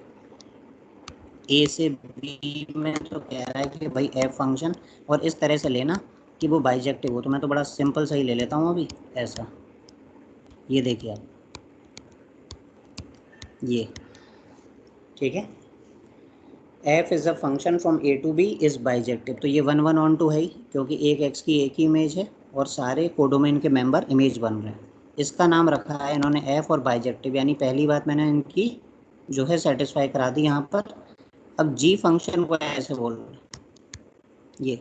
ए से बी में तो कह रहा है कि भाई f फंक्शन, और इस तरह से लेना कि वो बाइजेक्टिव हो। तो मैं तो बड़ा सिंपल सही ले लेता हूँ अभी ऐसा। ये देखिए आप, ये ठीक है। f is a function from a to b is bijective. तो ये 1 1 ऑन 2 है ही, क्योंकि एक x की एक ही इमेज है और सारे कोडोमेन के मेंबर इमेज बन रहे हैं। इसका नाम रखा है इन्होंने f और बाइजेक्टिव, यानी पहली बात मैंने इनकी जो है सेटिस्फाई करा दी यहाँ पर। अब g फंक्शन को ऐसे बोल रहे हैं, ये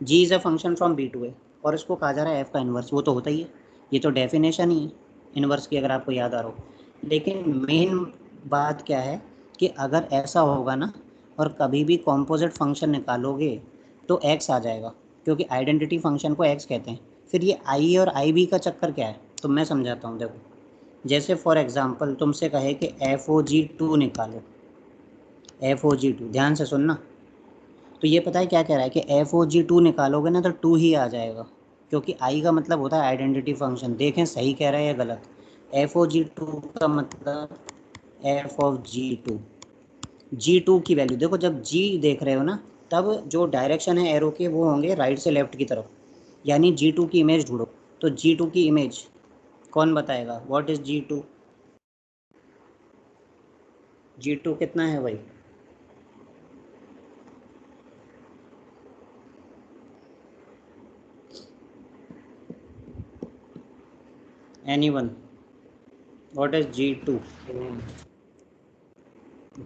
g is a function from b to a, और इसको कहा जा रहा है f का इन्वर्स। वो तो होता ही है, ये तो डेफिनेशन ही है इन्वर्स की, अगर आपको याद आ रहा हो। लेकिन मेन बात क्या है कि अगर ऐसा होगा ना, और कभी भी कॉम्पोजिट फंक्शन निकालोगे तो x आ जाएगा, क्योंकि आइडेंटिटी फंक्शन को x कहते हैं। फिर ये i और IB का चक्कर क्या है, तो मैं समझाता हूँ। देखो, जैसे फॉर एग्जांपल तुमसे कहे कि FOG2 निकालो, FOG2, ध्यान से सुनना। तो ये पता है क्या कह रहा है कि FOG2 निकालोगे ना तो 2 ही आ जाएगा, क्योंकि i का मतलब होता है आइडेंटिटी फंक्शन। देखें सही कह रहा है या गलत। FOG2 का मतलब f(g2), G2 की वैल्यू देखो, जब G देख रहे हो ना, तब जो डायरेक्शन है एरो के वो होंगे राइट से लेफ्ट की तरफ, यानी G2 की इमेज ढूंढो। तो G2 की इमेज कौन बताएगा, व्हाट इज G2? G2 कितना है भाई? Anyone, what is G2?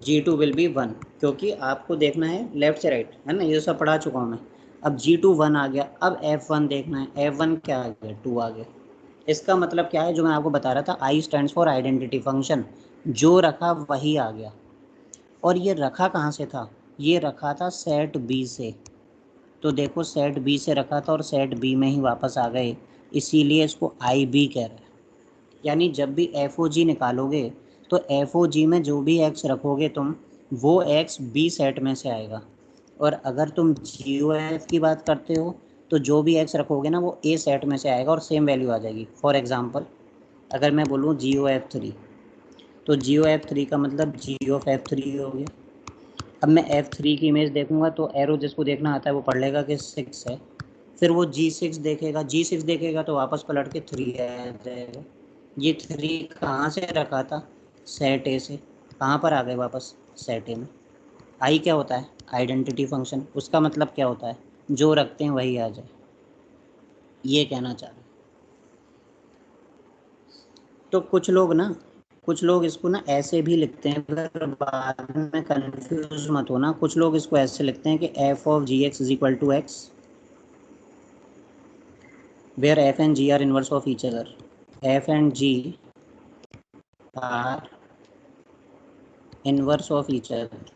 G2 will be 1, क्योंकि आपको देखना है लेफ्ट से राइट, है ना, ये सब पढ़ा चुका हूँ मैं। अब G2 1 आ गया, अब F1 देखना है, F1 क्या आ गया, 2 आ गया। इसका मतलब क्या है, जो मैं आपको बता रहा था, I stands for identity function, जो रखा वही आ गया। और ये रखा कहाँ से था, ये रखा था सेट बी से। तो देखो, सेट बी से रखा था और सेट बी में ही वापस आ गए, इसीलिए इसको आई बी कह रहे हैं। यानी जब भी एफ ओ जी निकालोगे तो एफ ओ जी में जो भी एक्स रखोगे तुम, वो एक्स बी सेट में से आएगा। और अगर तुम जी ओ एफ की बात करते हो तो जो भी एक्स रखोगे ना वो ए सेट में से आएगा और सेम वैल्यू आ जाएगी। फॉर एग्जांपल, अगर मैं बोलूँ GOF3, तो GOF3 का मतलब G(f3) हो गया। अब मैं F3 की इमेज देखूंगा तो एरो जिसको देखना आता है वो पढ़ लेगा कि 6 है, फिर वो G6 देखेगा, G6 देखेगा तो वापस पलट के 3 आ जाएगा। ये 3 कहाँ से रखा था? सेट ए से। कहाँ पर आ गए वापस? सेट ए में। आई क्या होता है? Identity function. उसका मतलब क्या होता है? जो रखते हैं वही आ जाए, ये कहना चाह रहे हैं। तो कुछ लोग इसको ना ऐसे भी लिखते हैं, फिर बाद में कंफ्यूज मत होना। कुछ लोग इसको ऐसे लिखते हैं कि f of g x is equal to x, where f and g are inverse of each other. F and g are inverse of each other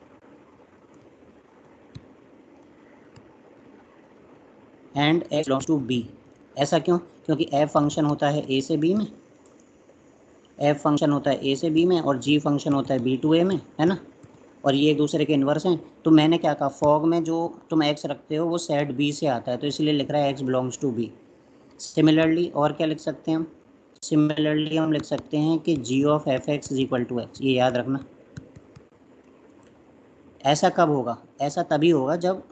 and x belongs to b. ऐसा क्यों? क्योंकि एफ फंक्शन होता है ए से B में, F function होता है ए से बी में, और जी फंक्शन होता है बी टू ए में, है ना। और ये एक दूसरे के इन्वर्स हैं। तो मैंने क्या कहा, फॉग में जो तुम एक्स रखते हो वो सेट बी से आता है, तो इसलिए लिख रहा है x belongs to b. Similarly और क्या लिख सकते हैं हम? सिमिलरली हम लिख सकते हैं कि g of f x is equal to x. ये याद रखना। ऐसा कब होगा? ऐसा तभी होगा जब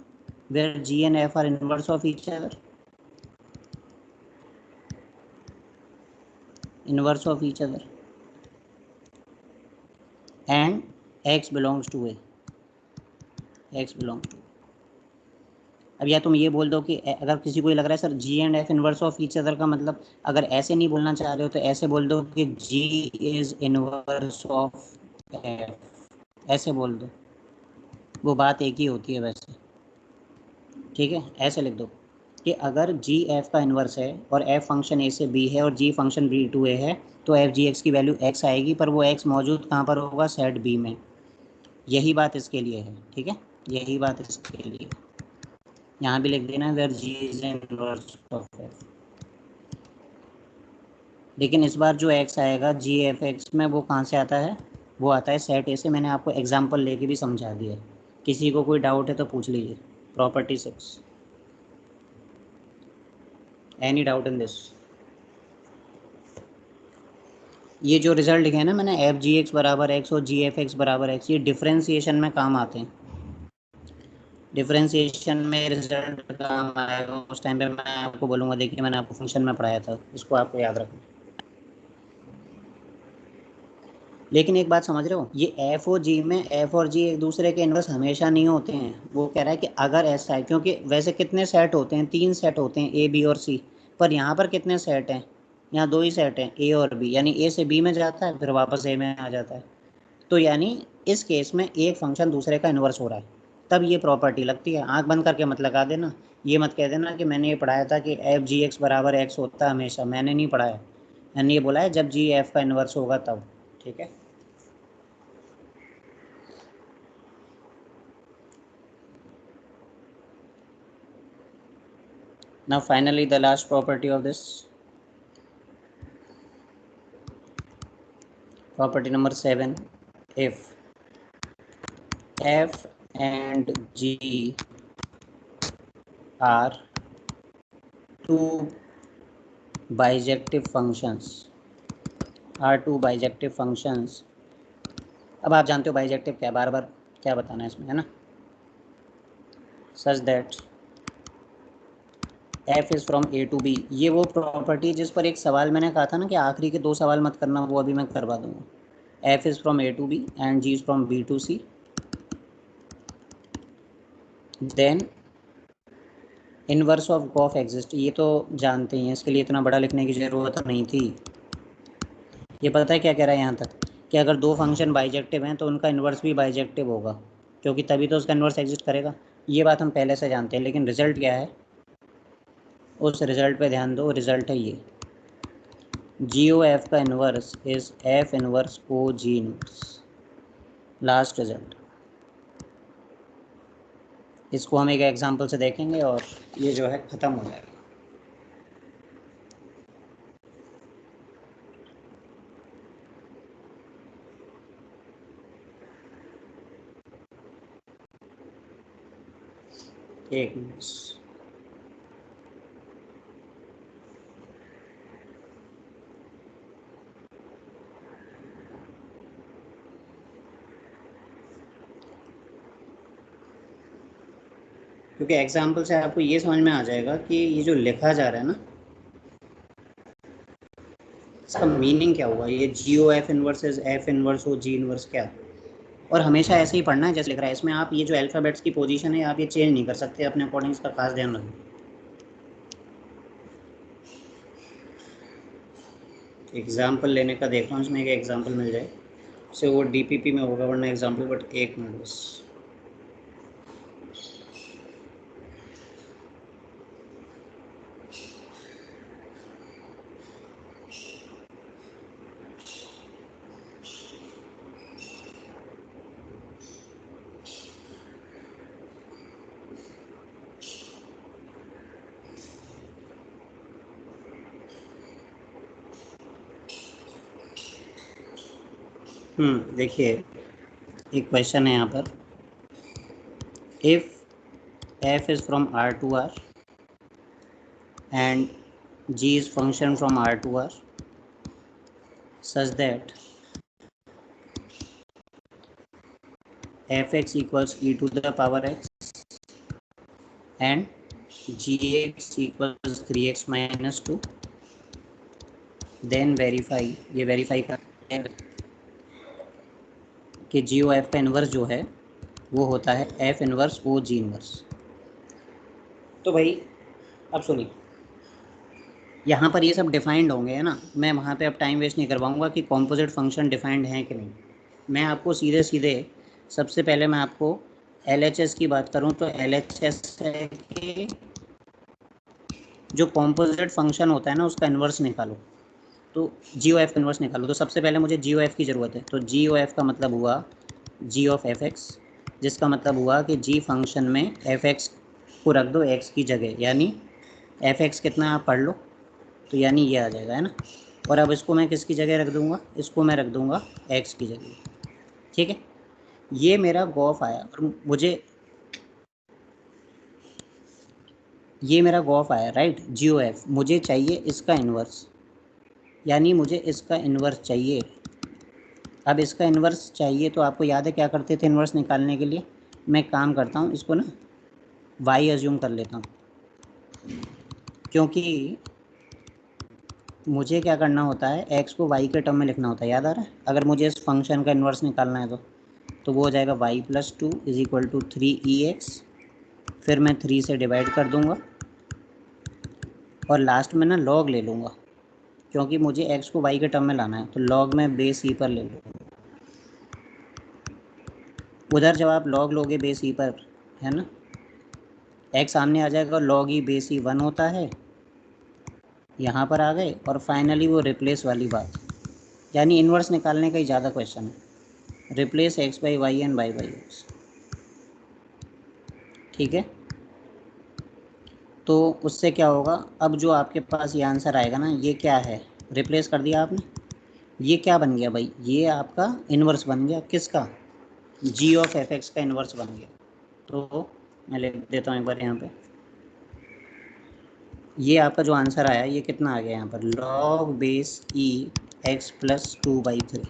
where g and f are inverse of each other, inverse of each other and x belongs to a, x belongs to. अब या तुम ये बोल दो कि अगर किसी को ये लग रहा है sir g and f inverse of each other का मतलब, अगर ऐसे नहीं बोलना चाह रहे हो तो ऐसे बोल दो कि जी इज इनवर्स ऑफ एफ, ऐसे बोल दो। वो बात एक ही होती है वैसे, ठीक है। ऐसे लिख दो कि अगर जी एफ का इन्वर्स है और एफ फंक्शन ए से बी है और जी फंक्शन बी टू ए है, तो एफ जी एक्स की वैल्यू एक्स आएगी, पर वो एक्स मौजूद कहाँ पर होगा? सेट बी में। यही बात इसके लिए है, ठीक है। यही बात इसके लिए, यहाँ भी लिख देना where g is inverse of f. लेकिन इस बार जो एक्स आएगा जी एफ एक्स में, वो कहाँ से आता है? वो आता है सेट ए से। मैंने आपको एग्जांपल लेके भी समझा दिया है। किसी को कोई डाउट है तो पूछ लीजिए। Property 6, any doubt in this? ये जो रिजल्ट लिखे हैं ना मैंने, एफ जी एक्स बराबर एक्स और जी एफ एक्स बराबर एक्स, ये डिफ्रेंसिएशन में काम आते हैं। डिफ्रेंसिएशन में रिजल्ट काम आएगा उस टाइम पे मैं आपको बोलूँगा, देखिए मैंने आपको फंक्शन में पढ़ाया था, इसको आपको याद रखना। लेकिन एक बात समझ रहे हो, ये एफ और जी में एफ और जी एक दूसरे के इनवर्स हमेशा नहीं होते हैं। वो कह रहा है कि अगर ऐसा है, क्योंकि वैसे कितने सेट होते हैं? 3 सेट होते हैं, ए बी और सी। पर यहाँ पर कितने सेट हैं? यहाँ 2 ही सेट हैं, ए और बी। यानी ए से बी में जाता है फिर वापस ए में आ जाता है। तो यानी इस केस में एक फंक्शन दूसरे का इन्वर्स हो रहा है, तब ये प्रॉपर्टी लगती है। आंख बंद करके मत लगा देना। ये मत कह देना कि मैंने ये पढ़ाया था कि एफ जी एक्स बराबर एक्स होता है हमेशा। मैंने नहीं पढ़ाया, मैंने ये बोला है जब जी एफ का इन्वर्स होगा तब, ठीक है। Now finally the last property of this, property number 7. If f and g are two bijective functions, अब आप जानते हो बाइजेक्टिव क्या, बार बार क्या बताना है इसमें, है ना। Such that f is from A to b, ये वो प्रॉपर्टी जिस पर एक सवाल मैंने कहा था ना कि आखिरी के 2 सवाल मत करना, वो अभी मैं करवा दूंगा। F is from A to b and g is from B to c, then inverse of gof exist. ये तो जानते ही हैं, इसके लिए इतना बड़ा लिखने की ज़रूरत नहीं थी। ये पता है क्या कह रहा है यहाँ तक, कि अगर 2 फंक्शन बाइजेक्टिव हैं तो उनका इन्वर्स भी बाइजेक्टिव होगा, क्योंकि तभी तो उसका इन्वर्स एग्जिस्ट करेगा। ये बात हम पहले से जानते हैं, लेकिन रिजल्ट क्या है, उस रिजल्ट पे ध्यान दो। रिजल्ट है ये, जी ओ एफ का inverse is f inverse o g inverse. Last result, इसको हम एक एग्जांपल से देखेंगे और ये जो है ख़त्म हो जाएगा। एक मिनट, क्योंकि एग्जाम्पल से आपको ये समझ में आ जाएगा कि ये जो लिखा जा रहा है ना, इसका मीनिंग क्या हुआ, ये g o f inverse f inverse o g inverse क्या। और हमेशा ऐसे ही पढ़ना है जैसे लिख रहा है इसमें। आप ये जो अल्फ़ाबेट्स की पोजीशन है आप ये चेंज नहीं कर सकते अपने अकॉर्डिंग, इसका खास ध्यान रखें। एग्जाम्पल लेने का देख रहा हूँ इसमें एक एग्जाम्पल मिल जाए, से वो डीपीपी में होगा वरना एग्जाम्पल, बट एक मिनट बस। देखिए एक क्वेश्चन है यहाँ पर, if f is from R to R and g is function from R to R such that fx equals e to the power x and gx equals 3x minus 2, then verify, ये verify करते हैं कि जी o f का inverse जो है वो होता है F inverse o g inverse. तो भाई अब सुनिए, यहाँ पर ये सब डिफाइंड होंगे है ना, मैं वहाँ पे अब टाइम वेस्ट नहीं करवाऊँगा कि कॉम्पोजिट फंक्शन डिफाइंड हैं कि नहीं। मैं आपको सीधे सीधे सबसे पहले मैं आपको LHS की बात करूँ तो LHS है कि जो कॉम्पोजिट फंक्शन होता है ना उसका इन्वर्स निकालो, तो जी ओ एफ का इन्वर्स निकालो। तो सबसे पहले मुझे जी ओ एफ की ज़रूरत है, तो जी ओ एफ का मतलब हुआ जी ऑफ एफ एक्स, जिसका मतलब हुआ कि जी फंक्शन में एफ एक्स को रख दो एक्स की जगह, यानी एफ एक्स कितना आप पढ़ लो, तो यानी ये आ जाएगा है ना। और अब इसको मैं किसकी जगह रख दूँगा, इसको मैं रख दूँगा एक्स की जगह, ठीक है। ये मेरा गॉफ आया और मुझे ये मेरा गॉफ आया राइट, जी ओ एफ, मुझे चाहिए इसका इन्वर्स, यानी मुझे इसका इन्वर्स चाहिए। अब इसका इन्वर्स चाहिए तो आपको याद है क्या करते थे इन्वर्स निकालने के लिए, मैं काम करता हूँ इसको ना वाई अज्यूम कर लेता हूँ, क्योंकि मुझे क्या करना होता है एक्स को वाई के टर्म में लिखना होता है, याद आ रहा है। अगर मुझे इस फंक्शन का इन्वर्स निकालना है तो वो हो जाएगा y plus two is equal to 3 EX, फिर मैं 3 से डिवाइड कर दूँगा और लास्ट में ना लॉग ले लूँगा, क्योंकि मुझे एक्स को वाई के टर्म में लाना है, तो लॉग में बेस ई पर ले लूँगा। उधर जब आप लॉग लोगे बेस ई पर है ना, एक्स सामने आ जाएगा, लॉग ई बेस ई 1 होता है, यहाँ पर आ गए, और फाइनली वो रिप्लेस वाली बात, यानी इन्वर्स निकालने का ही ज़्यादा क्वेश्चन है, replace x by y and y by x, ठीक है। तो उससे क्या होगा, अब जो आपके पास ये आंसर आएगा ना, ये क्या है, रिप्लेस कर दिया आपने, ये क्या बन गया भाई, ये आपका इन्वर्स बन गया, किसका, जी ऑफ एफ एक्स का इन्वर्स बन गया। तो मैं लिख देता हूँ एक बार यहाँ पे, ये आपका जो आंसर आया ये कितना आ गया यहाँ पर, लॉग बेस ई एक्स प्लस 2/3,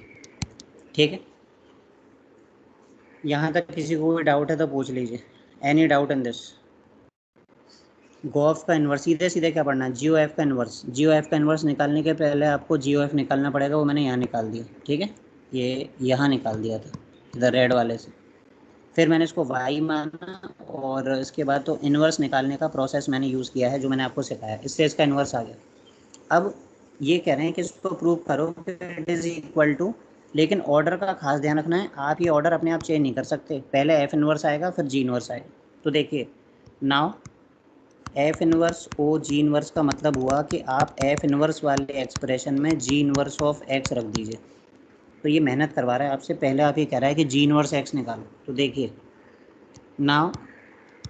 ठीक है। यहाँ तक किसी को कोई डाउट है तो पूछ लीजिए, any doubt in this. Gof का इन्वर्स सीधे सीधे क्या पढ़ना है, जी ओ एफ का इन्वर्स, जी ओ एफ का इन्वर्स निकालने के पहले आपको जी ओ एफ निकालना पड़ेगा, वो मैंने यहाँ निकाल दिया, ठीक है, ये यहाँ निकाल दिया था इधर रेड वाले से, फिर मैंने इसको वाई माना, और इसके बाद तो इन्वर्स निकालने का प्रोसेस मैंने यूज़ किया है जो मैंने आपको सिखाया, इससे इसका इन्वर्स आ गया। अब ये कह रहे हैं कि इसको प्रूव करो कि इट इज़ इक्वल टू, लेकिन ऑर्डर का खास ध्यान रखना है, आप ये ऑर्डर अपने आप चेंज नहीं कर सकते, पहले एफ इन्वर्स आएगा फिर जी इन्वर्स आएगा। तो देखिए now F inverse o g inverse का मतलब हुआ कि आप एफ इन्वर्स वाले एक्सप्रेशन में जी इन्वर्स ऑफ एक्स रख दीजिए। तो ये मेहनत करवा रहा है आपसे, पहले आप ये कह रहा है कि जी इन्वर्स एक्स निकालो, तो देखिए now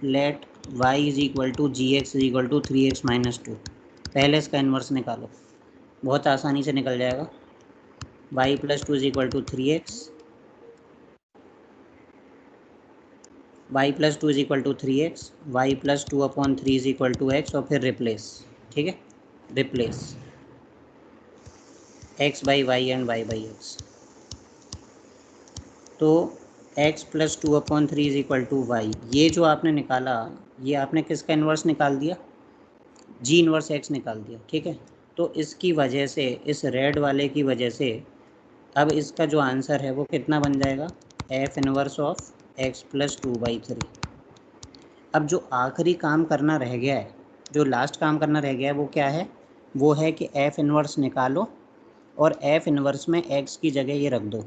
let y is equal to g x is equal to 3x minus 2, पहले इसका इन्वर्स निकालो, बहुत आसानी से निकल जाएगा, y plus two is equal to 3x, y plus two is equal to 3x, y plus 2/3 is equal to x, और फिर रिप्लेस, ठीक है, replace x by y and y by x. तो x plus 2/3 is equal to y, ये जो आपने निकाला ये आपने किसका इन्वर्स निकाल दिया, जी इन्वर्स x निकाल दिया, ठीक है। तो इसकी वजह से, इस रेड वाले की वजह से अब इसका जो आंसर है वो कितना बन जाएगा, f inverse of x plus 2/3। अब जो आखिरी काम करना रह गया है, जो लास्ट काम करना रह गया है वो क्या है, वो है कि f इन्वर्स निकालो और f इन्वर्स में x की जगह ये रख दो।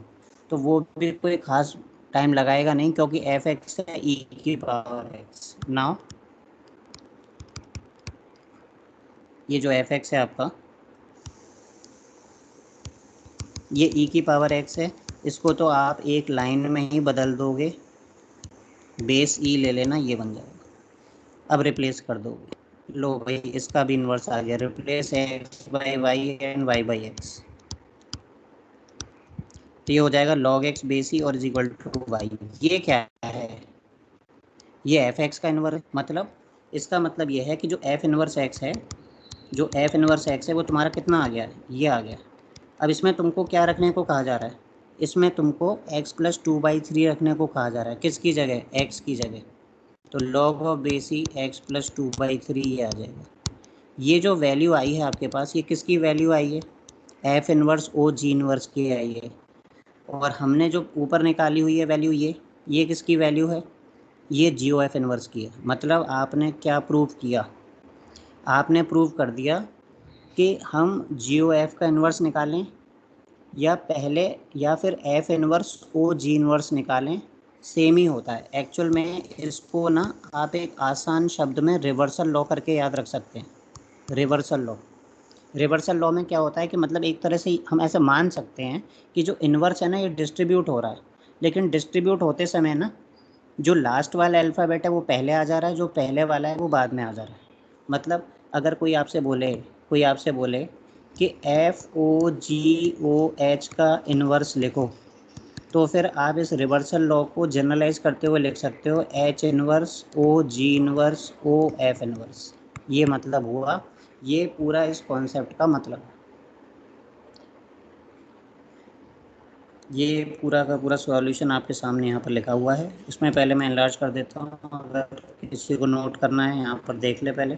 तो वो भी कोई ख़ास टाइम लगाएगा नहीं क्योंकि एफ एक्स है ई की पावर एक्स। नाउ ये जो एफ एक्स है आपका, ये ई की पावर एक्स है, इसको तो आप एक लाइन में ही बदल दोगे, बेस ई ले लेना, ये बन जाएगा। अब रिप्लेस कर दोगे, लो भाई इसका भी इन्वर्स आ गया, replace x by y and y by x. तो ये हो जाएगा log x बेस ई और इज इक्वल टू वाई। ये क्या है, ये एफ एक्स का इन्वर्स, मतलब इसका मतलब ये है कि जो एफ इन्वर्स एक्स है, जो एफ इन्वर्स एक्स है वो तुम्हारा कितना आ गया है, ये आ गया। अब इसमें तुमको क्या रखने को कहा जा रहा है, इसमें तुमको x प्लस 2/3 रखने को कहा जा रहा है, किसकी जगह, x की जगह। तो log ऑफ बेसी x प्लस 2/3 ये आ जाएगा। ये जो वैल्यू आई है आपके पास, ये किसकी वैल्यू आई है, F inverse o g inverse की आई है। और हमने जो ऊपर निकाली हुई है वैल्यू, ये किसकी वैल्यू है, ये जी ओ एफ इन्वर्स की है। मतलब आपने क्या प्रूव किया, आपने प्रूव कर दिया कि हम जी ओ एफ का इन्वर्स निकालें या पहले, या फिर F inverse o g inverse निकालें, सेम ही होता है एक्चुअल में। इसको ना आप एक आसान शब्द में रिवर्सल लॉ करके याद रख सकते हैं। रिवर्सल लॉ, रिवर्सल लॉ में क्या होता है कि मतलब एक तरह से हम ऐसे मान सकते हैं कि जो इन्वर्स है ना ये डिस्ट्रीब्यूट हो रहा है, लेकिन डिस्ट्रीब्यूट होते समय ना जो लास्ट वाला अल्फ़ाबेट है वो पहले आ जा रहा है, जो पहले वाला है वो बाद में आ जा रहा है। मतलब अगर कोई आपसे बोले, कोई आपसे बोले कि एफ ओ जी ओ एच का इन्वर्स लिखो, तो फिर आप इस रिवर्सल लॉ को जनरलाइज करते हुए लिख सकते हो H inverse o g inverse O F inverse. ये मतलब हुआ, ये पूरा इस कॉन्सेप्ट का मतलब है। ये पूरा का पूरा सॉल्यूशन आपके सामने यहाँ पर लिखा हुआ है। इसमें पहले मैं एनलार्ज कर देता हूँ, अगर किसी को नोट करना है यहाँ पर देख ले पहले,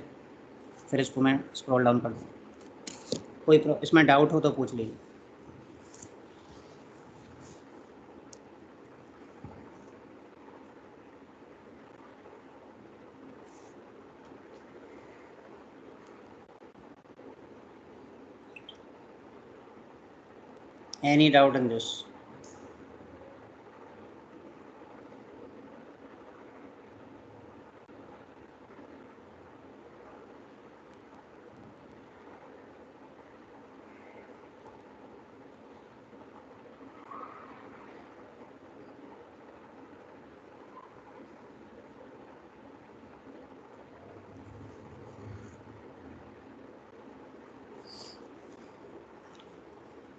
फिर इसको मैं स्क्रॉल डाउन कर दूँ। कोई इसमें डाउट हो तो पूछ लीजिए। Any doubt in this?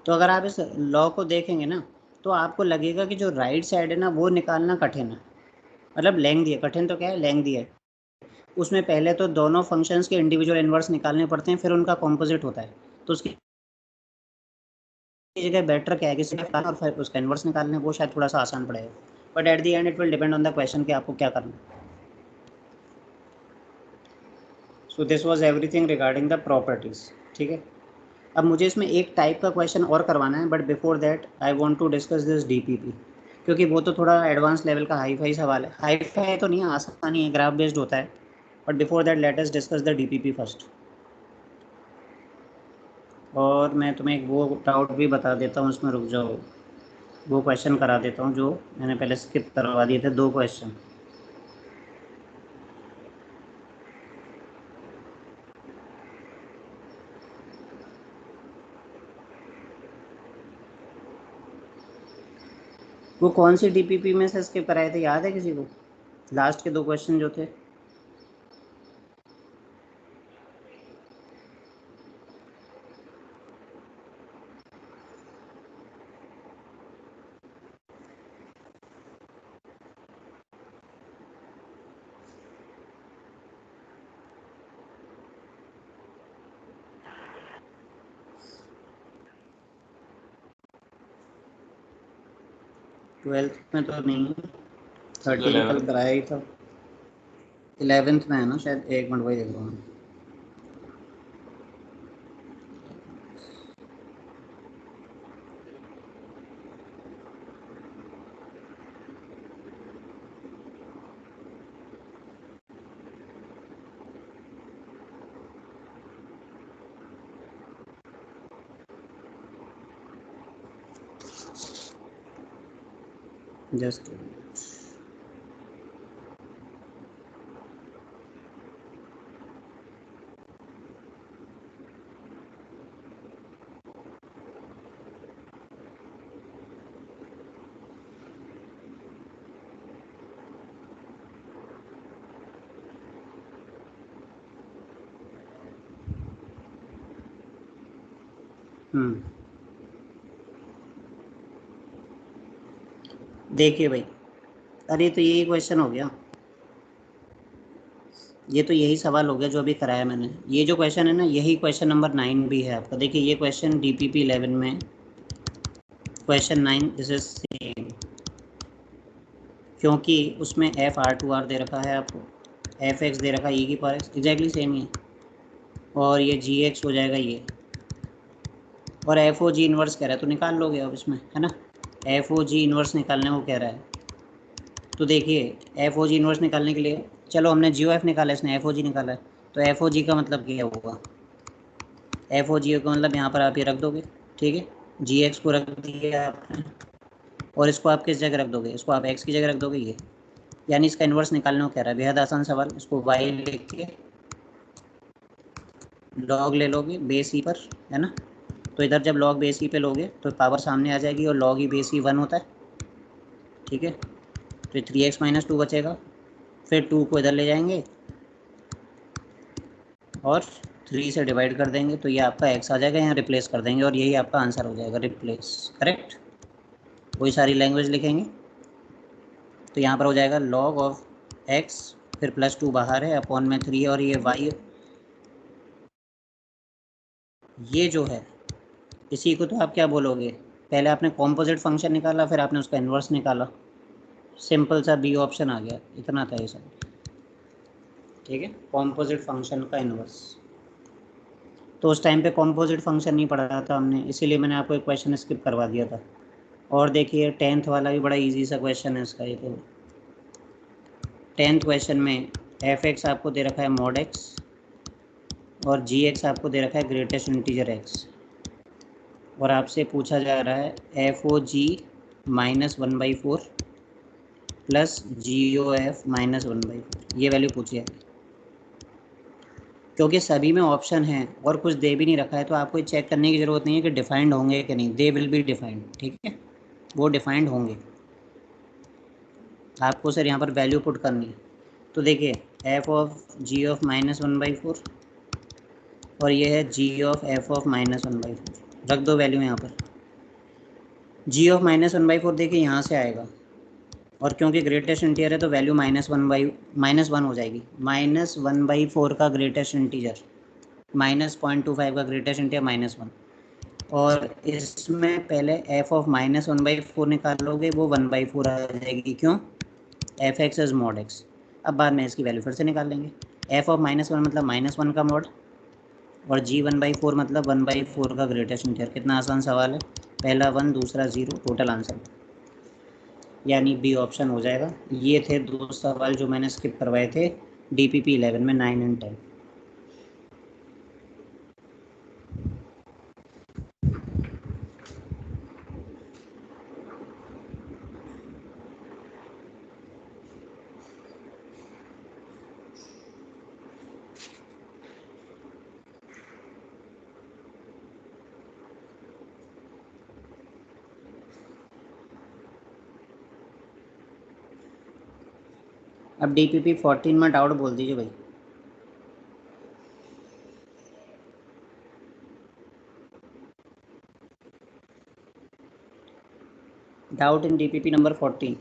तो अगर आप इस लॉ को देखेंगे ना तो आपको लगेगा कि जो राइट साइड है ना वो निकालना कठिन है, मतलब लेंथ है, कठिन तो क्या है, लेंथ है। उसमें पहले तो दोनों फंक्शंस के इंडिविजुअल इन्वर्स निकालने पड़ते हैं, फिर उनका कॉम्पोजिट होता है। तो उसकी जगह बेटर क्या है कि सिर्फ और फिर उसका इन्वर्स निकालना, वो शायद थोड़ा सा आसान पड़ेगा। But at the end it will depend on the question कि आपको क्या करना है। So this was everything regarding the properties, ठीक है। अब मुझे इसमें एक टाइप का क्वेश्चन और करवाना है, but before that I want to discuss this DPP, क्योंकि वो तो थोड़ा एडवांस लेवल का हाई फाई सवाल है। हाई फाई तो नहीं है, आसान ही है, ग्राफ बेस्ड होता है। But before that let us discuss the DPP first. और मैं तुम्हें एक वो डाउट भी बता देता हूँ, उसमें रुक जाओ, वो क्वेश्चन करा देता हूँ जो मैंने पहले स्किप करवा दिए थे, दो क्वेश्चन। वो कौन सी डीपीपी में से स्किप कराए थे, याद है किसी को, लास्ट के दो क्वेश्चन जो थे? ट्वेल्थ में तो नहीं है। 30 तो कल कराया ही था, 11th में है ना शायद, एक मिनट वही देख रहा हूँ। जस्ट देखिए भाई, अरे तो यही क्वेश्चन हो गया, ये तो यही सवाल हो गया जो अभी कराया मैंने। ये जो क्वेश्चन है ना, यही क्वेश्चन नंबर 9 भी है आपका। देखिए ये क्वेश्चन DPP 11 में क्वेश्चन 9 दिस इज सेम, क्योंकि उसमें FR2R दे रखा है आपको, FX दे रखा है E की पावर x, एग्जैक्टली सेम ही है, और ये GX हो जाएगा ये, और FOG इन्वर्स कह रहा है तो निकाल लोगे अब इसमें, है ना। FOG इन्वर्स निकालने को कह रहा है, तो देखिए FOG इन्वर्स निकालने के लिए, चलो हमने GOF निकाला, इसने FOG निकाला है, तो FOG का मतलब क्या होगा, FOG का मतलब यहाँ पर आप ये रख दोगे, ठीक है, GX को रख दिया आपने, और इसको आप किस जगह रख दोगे, इसको आप X की जगह रख दोगे, ये यानी इसका इन्वर्स निकालने को कह रहा है। बेहद आसान सवाल, इसको Y लिख के लॉग ले लोगे बेस ई पर, है ना। तो इधर जब लॉग बेस ई पे लोगे तो पावर सामने आ जाएगी, और लॉग ई बेस ई 1 होता है, ठीक है। तो 3x - 2 बचेगा, फिर 2 को इधर ले जाएंगे और 3 से डिवाइड कर देंगे, तो ये आपका x आ जाएगा, यहाँ रिप्लेस कर देंगे और यही आपका आंसर हो जाएगा, रिप्लेस, करेक्ट। वही सारी लैंग्वेज लिखेंगे, तो यहाँ पर हो जाएगा log ऑफ x, फिर +2 बाहर है, अपॉन में 3 है, और ये y, ये जो है इसी को तो आप क्या बोलोगे, पहले आपने कॉम्पोजिट फंक्शन निकाला, फिर आपने उसका इन्वर्स निकाला, सिंपल सा बी ऑप्शन आ गया, इतना था ये सब, ठीक है, कॉम्पोजिट फंक्शन का इन्वर्स। तो उस टाइम पे कॉम्पोजिट फंक्शन नहीं पढ़ा था हमने, इसीलिए मैंने आपको एक क्वेश्चन स्किप करवा दिया था। और देखिए 10th वाला भी बड़ा इजी सा क्वेश्चन है इसका, ये तो 10th क्वेश्चन में f(x) आपको दे रखा है mod x, और g(x) आपको दे रखा है ग्रेटेस्ट इंटीजर x, और आपसे पूछा जा रहा है FOG -1/4 प्लस GOF -1/4, ये वैल्यू पूछी है। क्योंकि सभी में ऑप्शन है और कुछ दे भी नहीं रखा है, तो आपको चेक करने की ज़रूरत नहीं है कि डिफाइंड होंगे कि नहीं, दे विल बी डिफाइंड, ठीक है, वो डिफाइंड होंगे, आपको सर यहाँ पर वैल्यू पुट करनी है। तो देखिए f(g) -1/4 और ये है g(f) -1/4, रख दो वैल्यू यहाँ पर। g() -1/4 देखिए यहाँ से आएगा, और क्योंकि ग्रेटेस्ट इंटीजर है तो वैल्यू -1 हो जाएगी, -1/4 का ग्रेटेस्ट इंटीजर, -0.25 का ग्रेटेस्ट इंटीजर -1, और इसमें पहले f() -1/4 निकालोगे, वो 1/4 आ जाएगी, क्यों, f(x) इज mod x। अब बाद में इसकी वैल्यू फिर से निकाल लेंगे, f() -1 मतलब -1 का mod, और g 1/4 मतलब 1/4 का ग्रेटेस्ट इंटीजर। कितना आसान सवाल है, पहला 1 दूसरा 0, टोटल आंसर, यानी बी ऑप्शन हो जाएगा। ये थे दो सवाल जो मैंने स्किप करवाए थे DPP 11 में, 9 एंड 10। अब DPP 14 में डाउट बोल दीजिए भाई। Doubt in DPP number 14।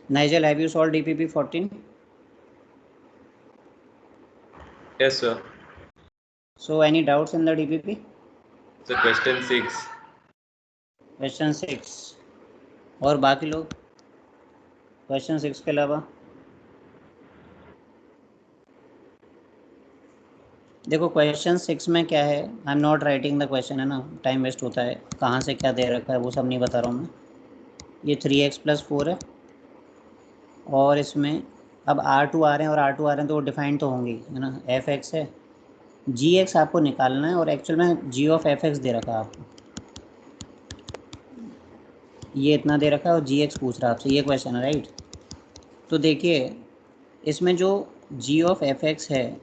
Nigel, have you solved DPP 14? Yes, sir. So any doubts in the DPP? So question 6. Question 6 और बाकी लोग क्वेश्चन 6 के अलावा? देखो क्वेश्चन 6 में क्या है, I am not writing the question, है ना, टाइम वेस्ट होता है, कहाँ से क्या दे रखा है वो सब नहीं बता रहा हूँ मैं। ये 3x+4 है और इसमें अब R2 आ रहे हैं और R2 आ रहे हैं तो वो डिफाइन तो होंगे, है ना। fx है, gx आपको निकालना है और एक्चुअल में g ऑफ fx दे रखा है आपको, ये इतना दे रखा है और gx पूछ रहा है आपसे, ये क्वेश्चन है राइट। तो देखिए इसमें जो g ऑफ fx है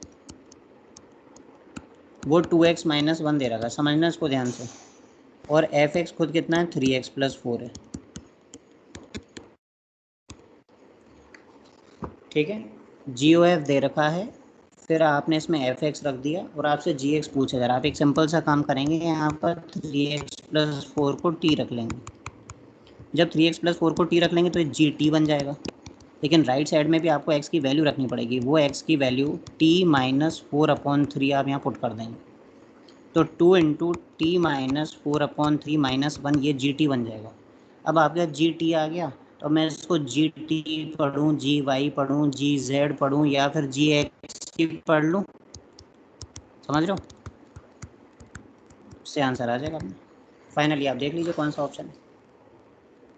वो 2x - 1 दे रखा है, समझना इसको ध्यान से, और fx खुद कितना है 3x+4 है, ठीक है। GOF दे रखा है, फिर आपने इसमें fx रख दिया और आपसे gx पूछा जा रहा है। आप एक सिंपल सा काम करेंगे, यहाँ पर 3x+4 को t रख लेंगे। जब 3x+4 को t रख लेंगे तो जी टी बन जाएगा, लेकिन राइट साइड में भी आपको x की वैल्यू रखनी पड़ेगी, वो x की वैल्यू t - 4/3 आप यहाँ पुट कर देंगे, तो 2 × t - 4/3 - 1 ये जी टी बन जाएगा। अब आपके जी टी आ गया तो मैं इसको जी टी पढ़ूँ, जी वाई पढ़ूँ, जी जेड पढ़ूँ या फिर जी एक्स की पढ़ लूँ, समझ रहे हो, उससे आंसर आ जाएगा अपना। फाइनली आप देख लीजिए कौन सा ऑप्शन है,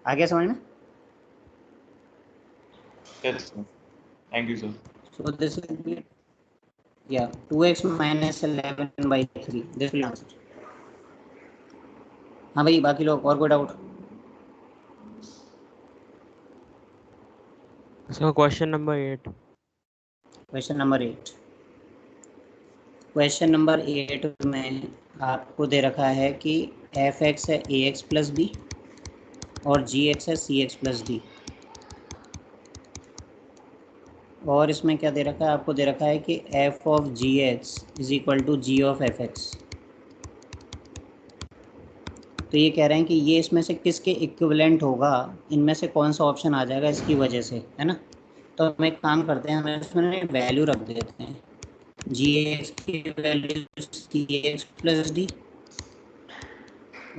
आ गया समझ में? Yes, sir. Thank you, sir. So this will be, या 2x - 11/3 दिस विल आंसर। हाँ भाई बाकी लोग और कोई doubt? So question number 8. Question number 8, question number 8 में आपको दे रखा है कि fx है ax+b और gx है cx+d, और इसमें क्या दे रखा है, आपको दे रखा है कि f of gx = g of fx। तो ये कह रहे हैं कि ये इसमें से किसके इक्विवेलेंट होगा, इनमें से कौन सा ऑप्शन आ जाएगा इसकी वजह से, है ना। तो हम एक काम करते हैं, हम इसमें वैल्यू रख देते हैं, gx की वैल्यू cx+d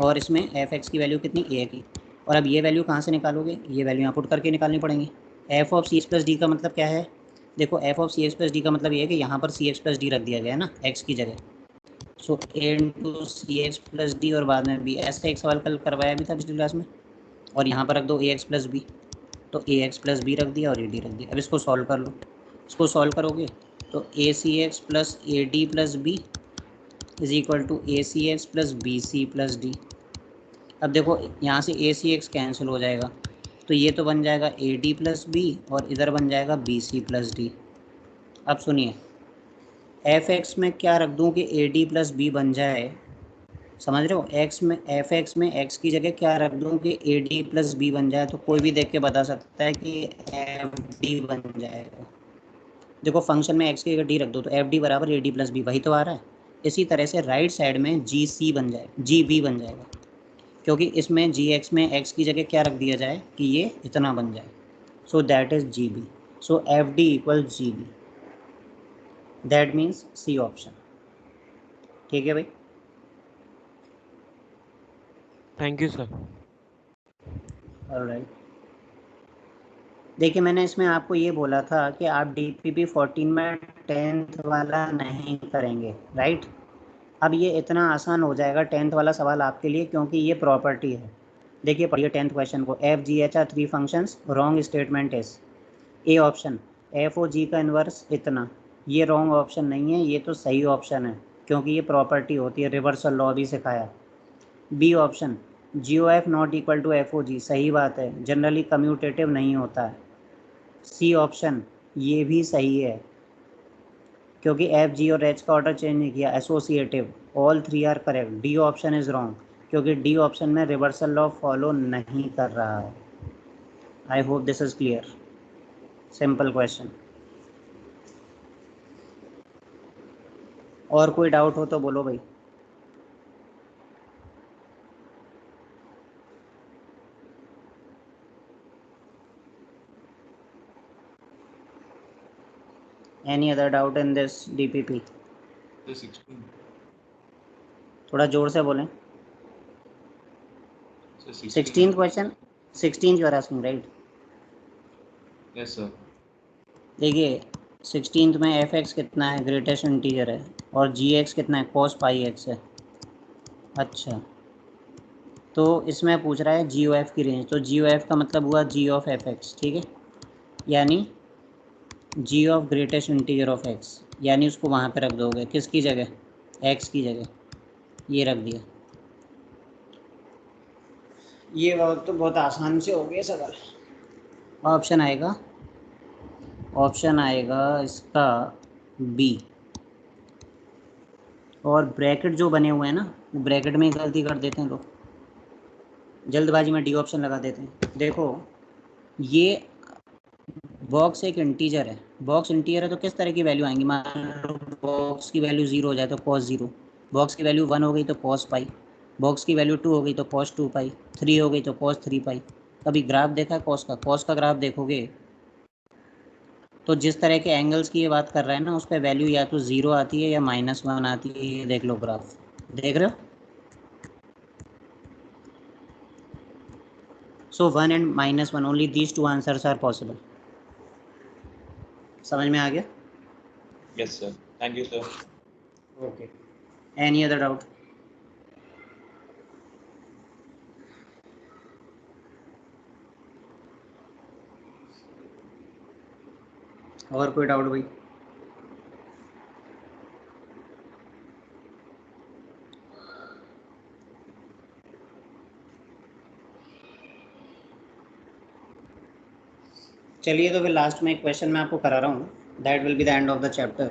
और इसमें fx की वैल्यू कितनी a की, और अब ये वैल्यू कहाँ से निकालोगे, ये वैल्यू यहाँ पुट करके निकालनी पड़ेंगी। f ऑफ cx+d का मतलब क्या है, देखो f ऑफ cx+d का मतलब ये है कि यहाँ पर cx+d रख दिया गया है ना x की जगह, सो a × cx+d और बाद में b, ऐसा एक सवाल कल करवाया भी था पिछली क्लास में, और यहाँ पर रख दो ax+b, तो ax+b रख दिया और ad रख दिया। अब इसको सॉल्व कर लो, इसको सॉल्व करोगे तो acx + ad + b = acx + bc + d। अब देखो यहाँ से acx कैंसिल हो जाएगा, तो ये तो बन जाएगा ad + b और इधर बन जाएगा bc + d। अब सुनिए fx में क्या रख दूँ कि ad + b बन जाए, समझ रहे हो, x में fx में x की जगह क्या रख दूँ कि ad + b बन जाए, तो कोई भी देख के बता सकता है कि fd बन जाएगा। देखो फंक्शन में x की जगह d रख दो तो fd = ad + b, वही तो आ रहा है। इसी तरह से राइट साइड में gc बन जाए, gb बन जाएगा, क्योंकि इसमें gx में x की जगह क्या रख दिया जाए कि ये इतना बन जाए, so that is gb, so fd = gb, that means c option. ठीक है भाई, Thank you, sir. ऑलराइट। देखिए मैंने इसमें आपको ये बोला था कि आप DPP 14 में 10th वाला नहीं करेंगे, राइट। अब ये इतना आसान हो जाएगा 10th वाला सवाल आपके लिए, क्योंकि ये प्रॉपर्टी है। देखिए पढ़िए 10th क्वेश्चन को, f g h are 3 functions, wrong statement is, A option f o g का इन्वर्स इतना, ये रॉन्ग ऑप्शन नहीं है, ये तो सही ऑप्शन है, क्योंकि ये प्रॉपर्टी होती है, रिवर्सल लॉ भी सिखाया। B option g o f not equal to f o g, सही बात है, जनरली कम्यूटेटिव नहीं होता है। सी ऑप्शन ये भी सही है, क्योंकि एफ जी और एच का ऑर्डर चेंज नहीं किया, associative, all 3 are correct. D option is wrong, क्योंकि डी ऑप्शन में रिवर्सल लॉ फॉलो नहीं कर रहा है। I hope this is clear, simple question. और कोई डाउट हो तो बोलो भाई। Any other doubt in this DPP? The 16. थोड़ा जोर से बोलें. So 16th question. 16th you are asking, right? Yes, sir. देखिए 16th में fx कितना है, ग्रेटेस्ट इंटीजर है, और gx कितना है, cos पाई x है. अच्छा, तो इसमें पूछ रहा है GOF की रेंज. तो GOF का मतलब हुआ G ऑफ fx, ठीक है, यानी G of greatest integer of x, यानी उसको वहाँ पे रख दोगे. किसकी जगह? x की जगह. ये रख दिया. ये वक्त तो बहुत आसान से हो गया सवाल. ऑप्शन आएगा इसका बी. और ब्रैकेट जो बने हुए हैं ना, ब्रैकेट में गलती कर देते हैं लोग, जल्दबाजी में डी ऑप्शन लगा देते हैं. देखो ये बॉक्स एक इंटीजर है. बॉक्स इंटीजर है तो किस तरह की वैल्यू आएंगी? मान लो बॉक्स की वैल्यू 0 हो जाए तो cos 0, बॉक्स की वैल्यू 1 हो गई तो cos पाई, बॉक्स की वैल्यू 2 हो गई तो cos 2 पाई, 3 हो गई तो cos 3 पाई. कभी ग्राफ देखा है cos का? cos का ग्राफ देखोगे तो जिस तरह के एंगल्स की ये बात कर रहा है ना, उस पर वैल्यू या तो 0 आती है या -1 आती है. ये देख लो ग्राफ, देख रहे हो? So 1 and -1, only these two answers are possible. समझ में आ गया? Yes, sir. Thank you, sir. Okay. Any other doubt? और कोई डाउट भाई? चलिए तो फिर लास्ट में एक क्वेश्चन मैं आपको करा रहा हूँ. That will be the end of the chapter.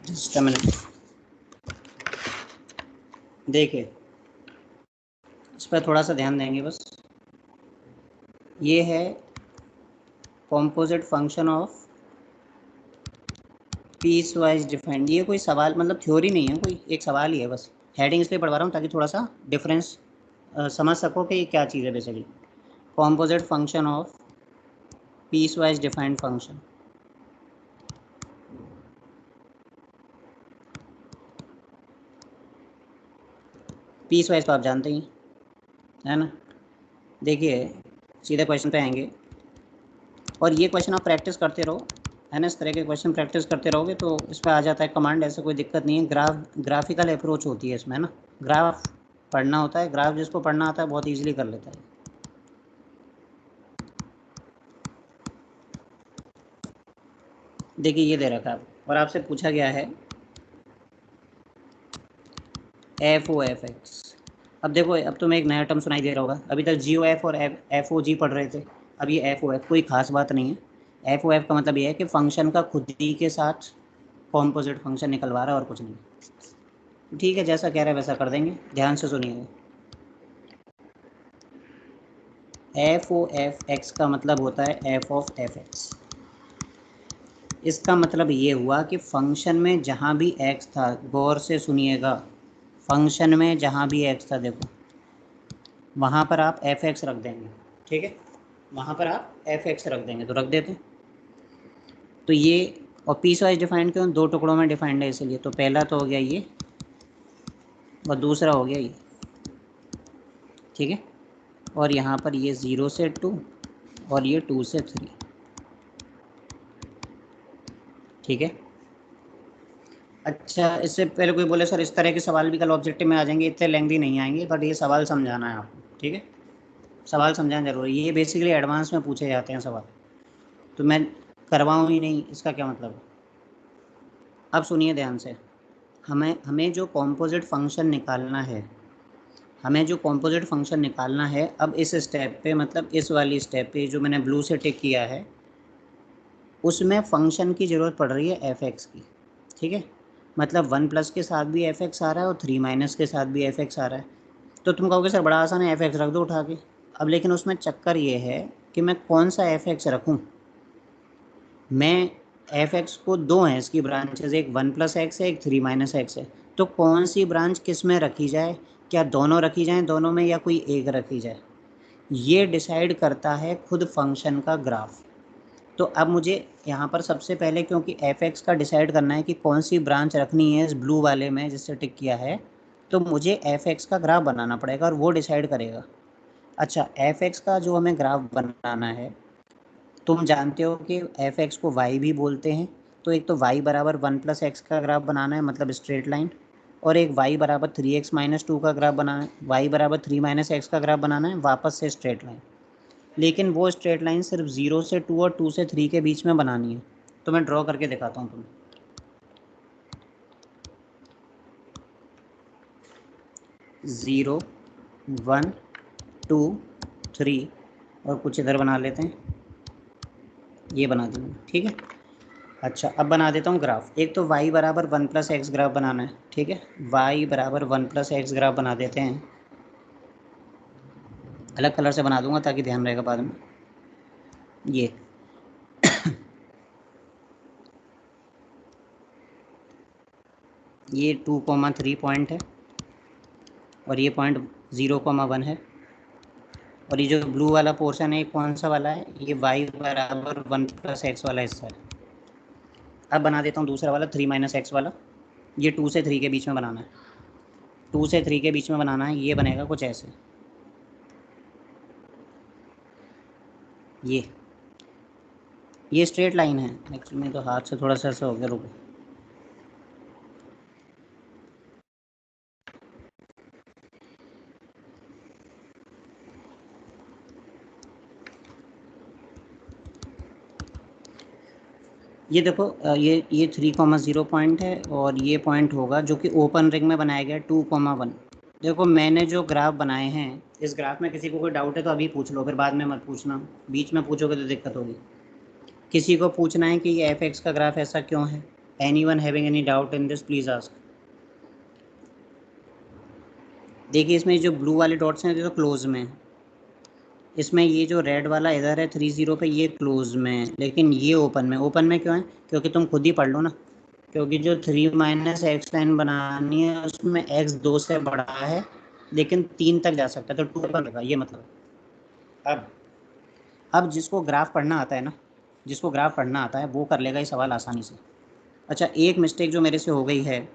Just a minute. देखिए इस पर थोड़ा सा ध्यान देंगे बस. ये है composite function of piecewise defined. ये कोई सवाल मतलब थ्योरी नहीं है, कोई एक सवाल ही है बस. हेडिंग इसलिए पढ़वा रहा हूँ ताकि थोड़ा सा डिफरेंस समझ सको कि ये क्या चीज़ है basically. Composite function of piecewise defined function. Piecewise तो आप जानते ही है ना. देखिए सीधे क्वेश्चन पे आएंगे, और ये क्वेश्चन आप प्रैक्टिस करते रहो, है ना. इस तरह के क्वेश्चन प्रैक्टिस करते रहोगे तो इस पर आ जाता है कमांड. ऐसे कोई दिक्कत नहीं है. ग्राफिकल अप्रोच होती है इसमें, है ना. ग्राफ पढ़ना होता है. ग्राफ जिसको पढ़ना आता है बहुत ईजिली कर लेता है. देखिए ये दे रखा है और आपसे पूछा गया है FOFX. अब देखो, अब तुम्हें एक नया टर्म सुनाई दे रहा होगा. अभी तक GOF और FOG पढ़ रहे थे, अब ये FOF. कोई खास बात नहीं है. FOF का मतलब ये है कि फंक्शन का खुद ही के साथ कॉम्पोजिट फंक्शन निकलवा रहा है और कुछ नहीं. ठीक है, जैसा कह रहे हैं वैसा कर देंगे. ध्यान से सुनिएगा. FOFX का मतलब होता है F ऑफ FX. इसका मतलब ये हुआ कि फंक्शन में जहाँ भी x था, गौर से सुनिएगा, फंक्शन में जहाँ भी x था देखो, वहाँ पर आप fx रख देंगे. ठीक है, वहाँ पर आप fx रख देंगे. तो रख देते हैं. तो ये, और पीस वाइज डिफाइंड क्यों? दो टुकड़ों में डिफाइंड है इसलिए. तो पहला तो हो गया ये, और दूसरा हो गया ये. ठीक है, और यहाँ पर ये 0 से 2 और ये 2 से 3. ठीक है. अच्छा, इससे पहले कोई बोले सर इस तरह के सवाल भी कल ऑब्जेक्टिव में आ जाएंगे, इतने लेंथी नहीं आएंगे, बट ये सवाल समझाना है आपको. ठीक है, सवाल समझाना जरूरी है. ये बेसिकली एडवांस में पूछे जाते हैं सवाल, तो मैं करवाऊँ ही नहीं, इसका क्या मतलब है? अब सुनिए ध्यान से. हमें जो कॉम्पोजिट फंक्शन निकालना है, अब इस स्टेप पे, मतलब इस वाली स्टेप पे जो मैंने ब्लू से टिक किया है, उसमें फंक्शन की ज़रूरत पड़ रही है fx की. ठीक है, मतलब 1+ के साथ भी fx आ रहा है और 3- के साथ भी fx आ रहा है. तो तुम कहोगे सर बड़ा आसान है, fx रख दो उठा के. अब लेकिन उसमें चक्कर ये है कि मैं कौन सा fx रखूं. मैं एफ एक्स को दो हैं इसकी ब्रांचेज, एक 1+x है, एक 3-x है। तो कौन सी ब्रांच किस में रखी जाए, क्या दोनों रखी जाएं दोनों में, या कोई एक रखी जाए, ये डिसाइड करता है खुद फंक्शन का ग्राफ। तो अब मुझे यहाँ पर सबसे पहले, क्योंकि एफ एक्स का डिसाइड करना है कि कौन सी ब्रांच रखनी है इस ब्लू वाले में जिससे टिक किया है, तो मुझे एफ एक्स का ग्राफ बनाना पड़ेगा और वो डिसाइड करेगा। अच्छा, एफ एक्स का जो हमें ग्राफ बनाना है, तुम जानते हो कि एफ एक्स को वाई भी बोलते हैं। तो एक तो y बराबर 1+x का ग्राफ बनाना है, मतलब स्ट्रेट लाइन, और एक y बराबर 3x-2 का ग्राफ बनाना है, y बराबर 3-x का ग्राफ बनाना है, वापस से स्ट्रेट लाइन। लेकिन वो स्ट्रेट लाइन सिर्फ 0 से 2 और 2 से 3 के बीच में बनानी है। तो मैं ड्रॉ करके दिखाता हूँ तुम्हें। 0, 1, 2, 3 और कुछ इधर बना लेते हैं, ये बना देंगे, ठीक है। अच्छा, अब बना देता हूँ ग्राफ। एक तो y बराबर 1+x ग्राफ बनाना है, ठीक है। y बराबर 1+x ग्राफ बना देते हैं, अलग कलर से बना दूंगा ताकि ध्यान रहेगा बाद में। ये ये 2,3 पॉइंट है, और ये पॉइंट 0,1 है, और ये जो ब्लू वाला पोर्शन है कौन सा वाला है, ये y बराबर 1+x वाला हिस्सा है। अब बना देता हूँ दूसरा वाला 3-x वाला, ये 2 से 3 के बीच में बनाना है, 2 से 3 के बीच में बनाना है। ये बनेगा कुछ ऐसे, ये स्ट्रेट लाइन है। एक्चुअली में तो हाथ से थोड़ा सा ऐसा हो गया, रुको। ये देखो, ये 3,0 पॉइंट है, और ये पॉइंट होगा जो कि ओपन रिंग में बनाया गया 2,1। देखो मैंने जो ग्राफ बनाए हैं, इस ग्राफ में किसी को कोई डाउट है तो अभी पूछ लो, फिर बाद में मत पूछना, बीच में पूछोगे तो दिक्कत होगी। किसी को पूछना है कि ये एफ एक्स का ग्राफ ऐसा क्यों है? Anyone having any doubt in this, please ask. देखिए इसमें जो ब्लू वाले डॉट्स हैं ये तो क्लोज में है, इसमें ये जो रेड वाला इधर है 30 पे, ये क्लोज में है, लेकिन ये ओपन में। ओपन में क्यों है? क्योंकि तुम खुद ही पढ़ लो ना, क्योंकि जो 3-x लाइन बनानी है उसमें x 2 से बड़ा है लेकिन 3 तक जा सकता है, तो 2 ओपन रहेगा, ये मतलब। अब जिसको ग्राफ पढ़ना आता है ना, जिसको ग्राफ पढ़ना आता है वो कर लेगा ये सवाल आसानी से। अच्छा, एक मिस्टेक जो मेरे से हो गई है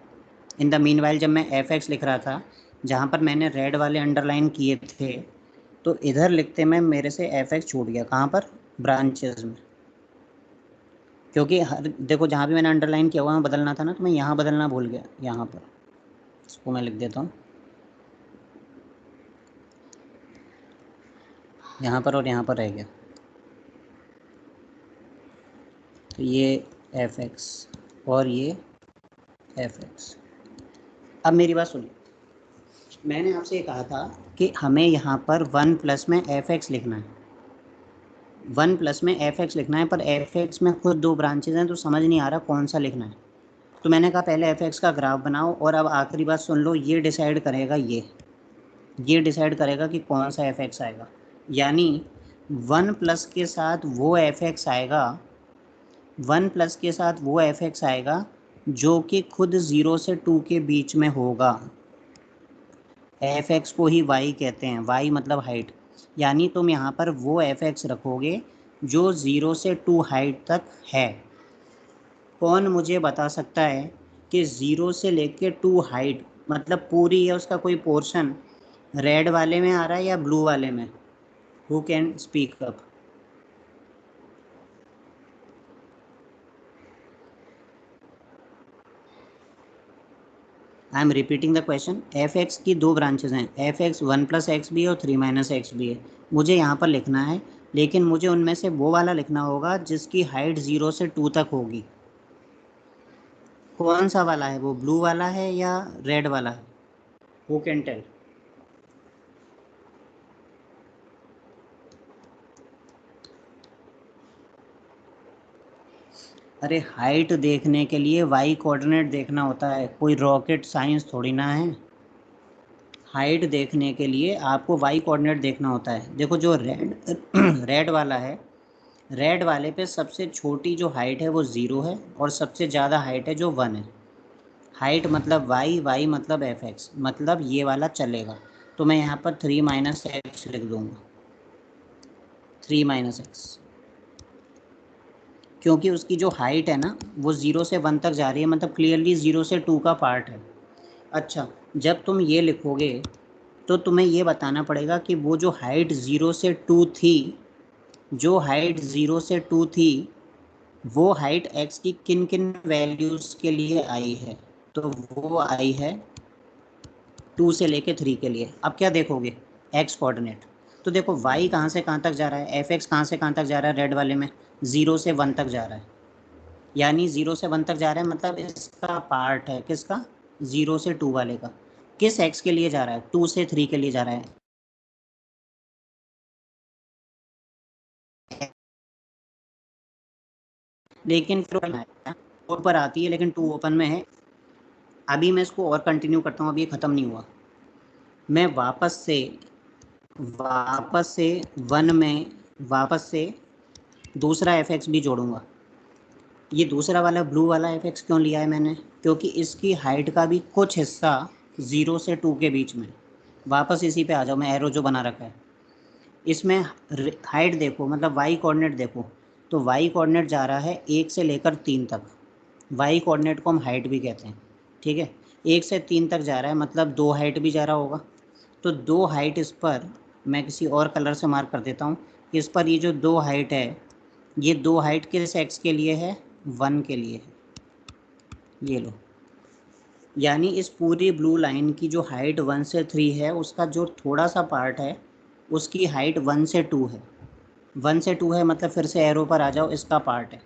इन द मीनवाइल, जब मैं एफ एक्स लिख रहा था, जहाँ पर मैंने रेड वाले अंडरलाइन किए थे, तो इधर लिखते में मेरे से एफ एक्स छूट गया। कहाँ पर? ब्रांचेस में। क्योंकि हर देखो जहाँ भी मैंने अंडरलाइन किया हुआ है बदलना था ना, तो मैं यहाँ बदलना भूल गया। यहाँ पर इसको मैं लिख देता हूँ, यहाँ पर और यहाँ पर रह गया। तो ये एफ एक्स और ये एफ एक्स। अब मेरी बात सुनिए, मैंने आपसे ये कहा था कि हमें यहाँ पर 1+ में एफ एक्स लिखना है, 1+ में एफ एक्स लिखना है, पर एफ एक्स में खुद दो ब्रांचेज हैं तो समझ नहीं आ रहा कौन सा लिखना है। तो मैंने कहा पहले एफ एक्स का ग्राफ बनाओ, और अब आखिरी बात सुन लो, ये डिसाइड करेगा, ये डिसाइड करेगा कि कौन सा एफ एक्स आएगा। यानी 1+ के साथ वो एफ एक्स आएगा, 1+ के साथ वो एफ एक्स आएगा जो कि खुद 0 से 2 के बीच में होगा। एफ एक्स को ही वाई कहते हैं, वाई मतलब हाइट। यानी तुम यहाँ पर वो एफ एक्स रखोगे जो 0 से 2 हाइट तक है। कौन मुझे बता सकता है कि 0 से लेके 2 हाइट मतलब पूरी है उसका कोई पोर्शन रेड वाले में आ रहा है या ब्लू वाले में? Who can speak up? I am repeating the question. F x की दो ब्रांचेज हैं, एफ एक्स 1+x भी है और 3-x भी है। मुझे यहाँ पर लिखना है, लेकिन मुझे उनमें से वो वाला लिखना होगा जिसकी हाइट 0 से 2 तक होगी। कौन सा वाला है वो? ब्लू वाला है या रेड वाला है? Who can tell? अरे हाइट देखने के लिए वाई कोऑर्डिनेट देखना होता है, कोई रॉकेट साइंस थोड़ी ना है। हाइट देखने के लिए आपको वाई कोऑर्डिनेट देखना होता है। देखो जो रेड रेड वाला है रेड वाले पे सबसे छोटी जो हाइट है वो 0 है और सबसे ज़्यादा हाइट है जो 1 है। हाइट मतलब y, y मतलब fx, मतलब ये वाला चलेगा। तो मैं यहाँ पर 3 माइनस एक्स लिख दूँगा, 3 माइनस एक्स, क्योंकि उसकी जो हाइट है ना वो 0 से 1 तक जा रही है, मतलब क्लियरली 0 से 2 का पार्ट है। अच्छा, जब तुम ये लिखोगे तो तुम्हें ये बताना पड़ेगा कि वो जो हाइट 0 से 2 थी, जो हाइट 0 से 2 थी, वो हाइट x की किन किन वैल्यूज़ के लिए आई है। तो वो आई है 2 से लेके 3 के लिए। अब क्या देखोगे, x कोऑर्डिनेट। तो देखो y कहाँ से कहाँ तक जा रहा है, fx कहाँ से कहाँ तक जा रहा है, रेड वाले में 0 से 1 तक जा रहा है, यानी 0 से 1 तक जा रहा है, मतलब इसका पार्ट है किसका, 0 से 2 वाले का। किस x के लिए जा रहा है, 2 से 3 के लिए जा रहा है। लेकिन फिर ऊपर आती है, लेकिन 2 ओपन में है। अभी मैं इसको और कंटिन्यू करता हूँ, अभी ये ख़त्म नहीं हुआ। मैं वापस से 1 में वापस से दूसरा fx भी जोड़ूंगा। ये दूसरा वाला ब्लू वाला fx क्यों लिया है मैंने, क्योंकि इसकी हाइट का भी कुछ हिस्सा 0 से 2 के बीच में। वापस इसी पे आ जाओ, मैं एरो जो बना रखा है इसमें हाइट देखो, मतलब वाई कोऑर्डिनेट देखो, तो वाई कोऑर्डिनेट जा रहा है 1 से लेकर 3 तक। वाई कोऑर्डिनेट को हम हाइट भी कहते हैं, ठीक है। 1 से 3 तक जा रहा है, मतलब 2 हाइट भी जा रहा होगा। तो 2 हाइट इस पर मैं किसी और कलर से मार्क कर देता हूँ। इस पर ये जो 2 हाइट है, ये 2 हाइट किस एक्स के लिए है, 1 के लिए है। ये लो, यानी इस पूरी ब्लू लाइन की जो हाइट 1 से 3 है, उसका जो थोड़ा सा पार्ट है उसकी हाइट 1 से 2 है। 1 से 2 है, मतलब फिर से एरो पर आ जाओ, इसका पार्ट है।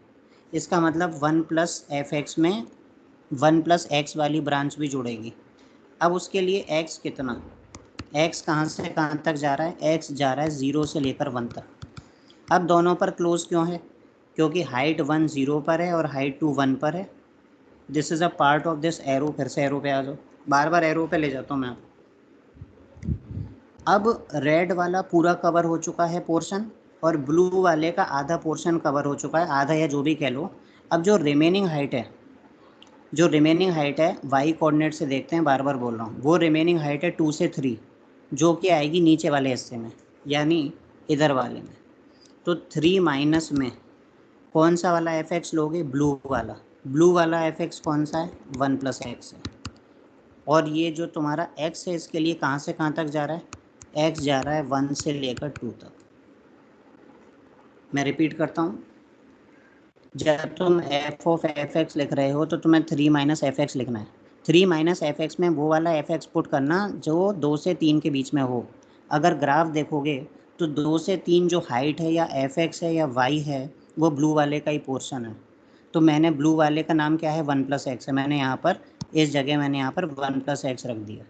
इसका मतलब 1 प्लस एफ एक्स में 1 प्लस एक्स वाली ब्रांच भी जुड़ेगी। अब उसके लिए x कितना, x कहाँ से कहाँ तक जा रहा है, x जा रहा है 0 से लेकर 1 तक। अब दोनों पर क्लोज क्यों है, क्योंकि हाइट 1 0 पर है और हाइट 2 1 पर है। This is a part of this arrow. फिर से एरो पे आ जाओ, बार बार एरो पे ले जाता हूँ मैं। अब रेड वाला पूरा कवर हो चुका है पोर्शन, और ब्लू वाले का आधा पोर्शन कवर हो चुका है, आधा या जो भी कह लो। अब जो रिमेनिंग हाइट है, जो रिमेनिंग हाइट है वाई कोऑर्डिनेट से देखते हैं, बार बार बोल रहा हूँ, वो रिमेनिंग हाइट है 2 से 3, जो कि आएगी नीचे वाले हिस्से में, यानी इधर वाले में। तो 3 माइनस में कौन सा वाला एफ एक्स लोगे, ब्लू वाला। ब्लू वाला एफ एक्स कौन सा है, 1 प्लस एक्स है। और ये जो तुम्हारा एक्स है, इसके लिए कहाँ से कहाँ तक जा रहा है, एक्स जा रहा है 1 से लेकर 2 तक। मैं रिपीट करता हूँ, जब तुम एफ ऑफ एफ एक्स लिख रहे हो तो तुम्हें 3 माइनस एफ एक्स लिखना है। 3 माइनस एफ एक्स में वो वाला एफ एक्स पुट करना जो 2 से 3 के बीच में हो। अगर ग्राफ देखोगे तो 2 से 3 जो हाइट है या एफ एक्स है या वाई है, वो ब्लू वाले का ही पोर्शन है। तो मैंने ब्लू वाले का नाम क्या है, 1 प्लस एक्स है। मैंने यहाँ पर इस जगह मैंने यहाँ पर 1 प्लस एक्स रख दिया।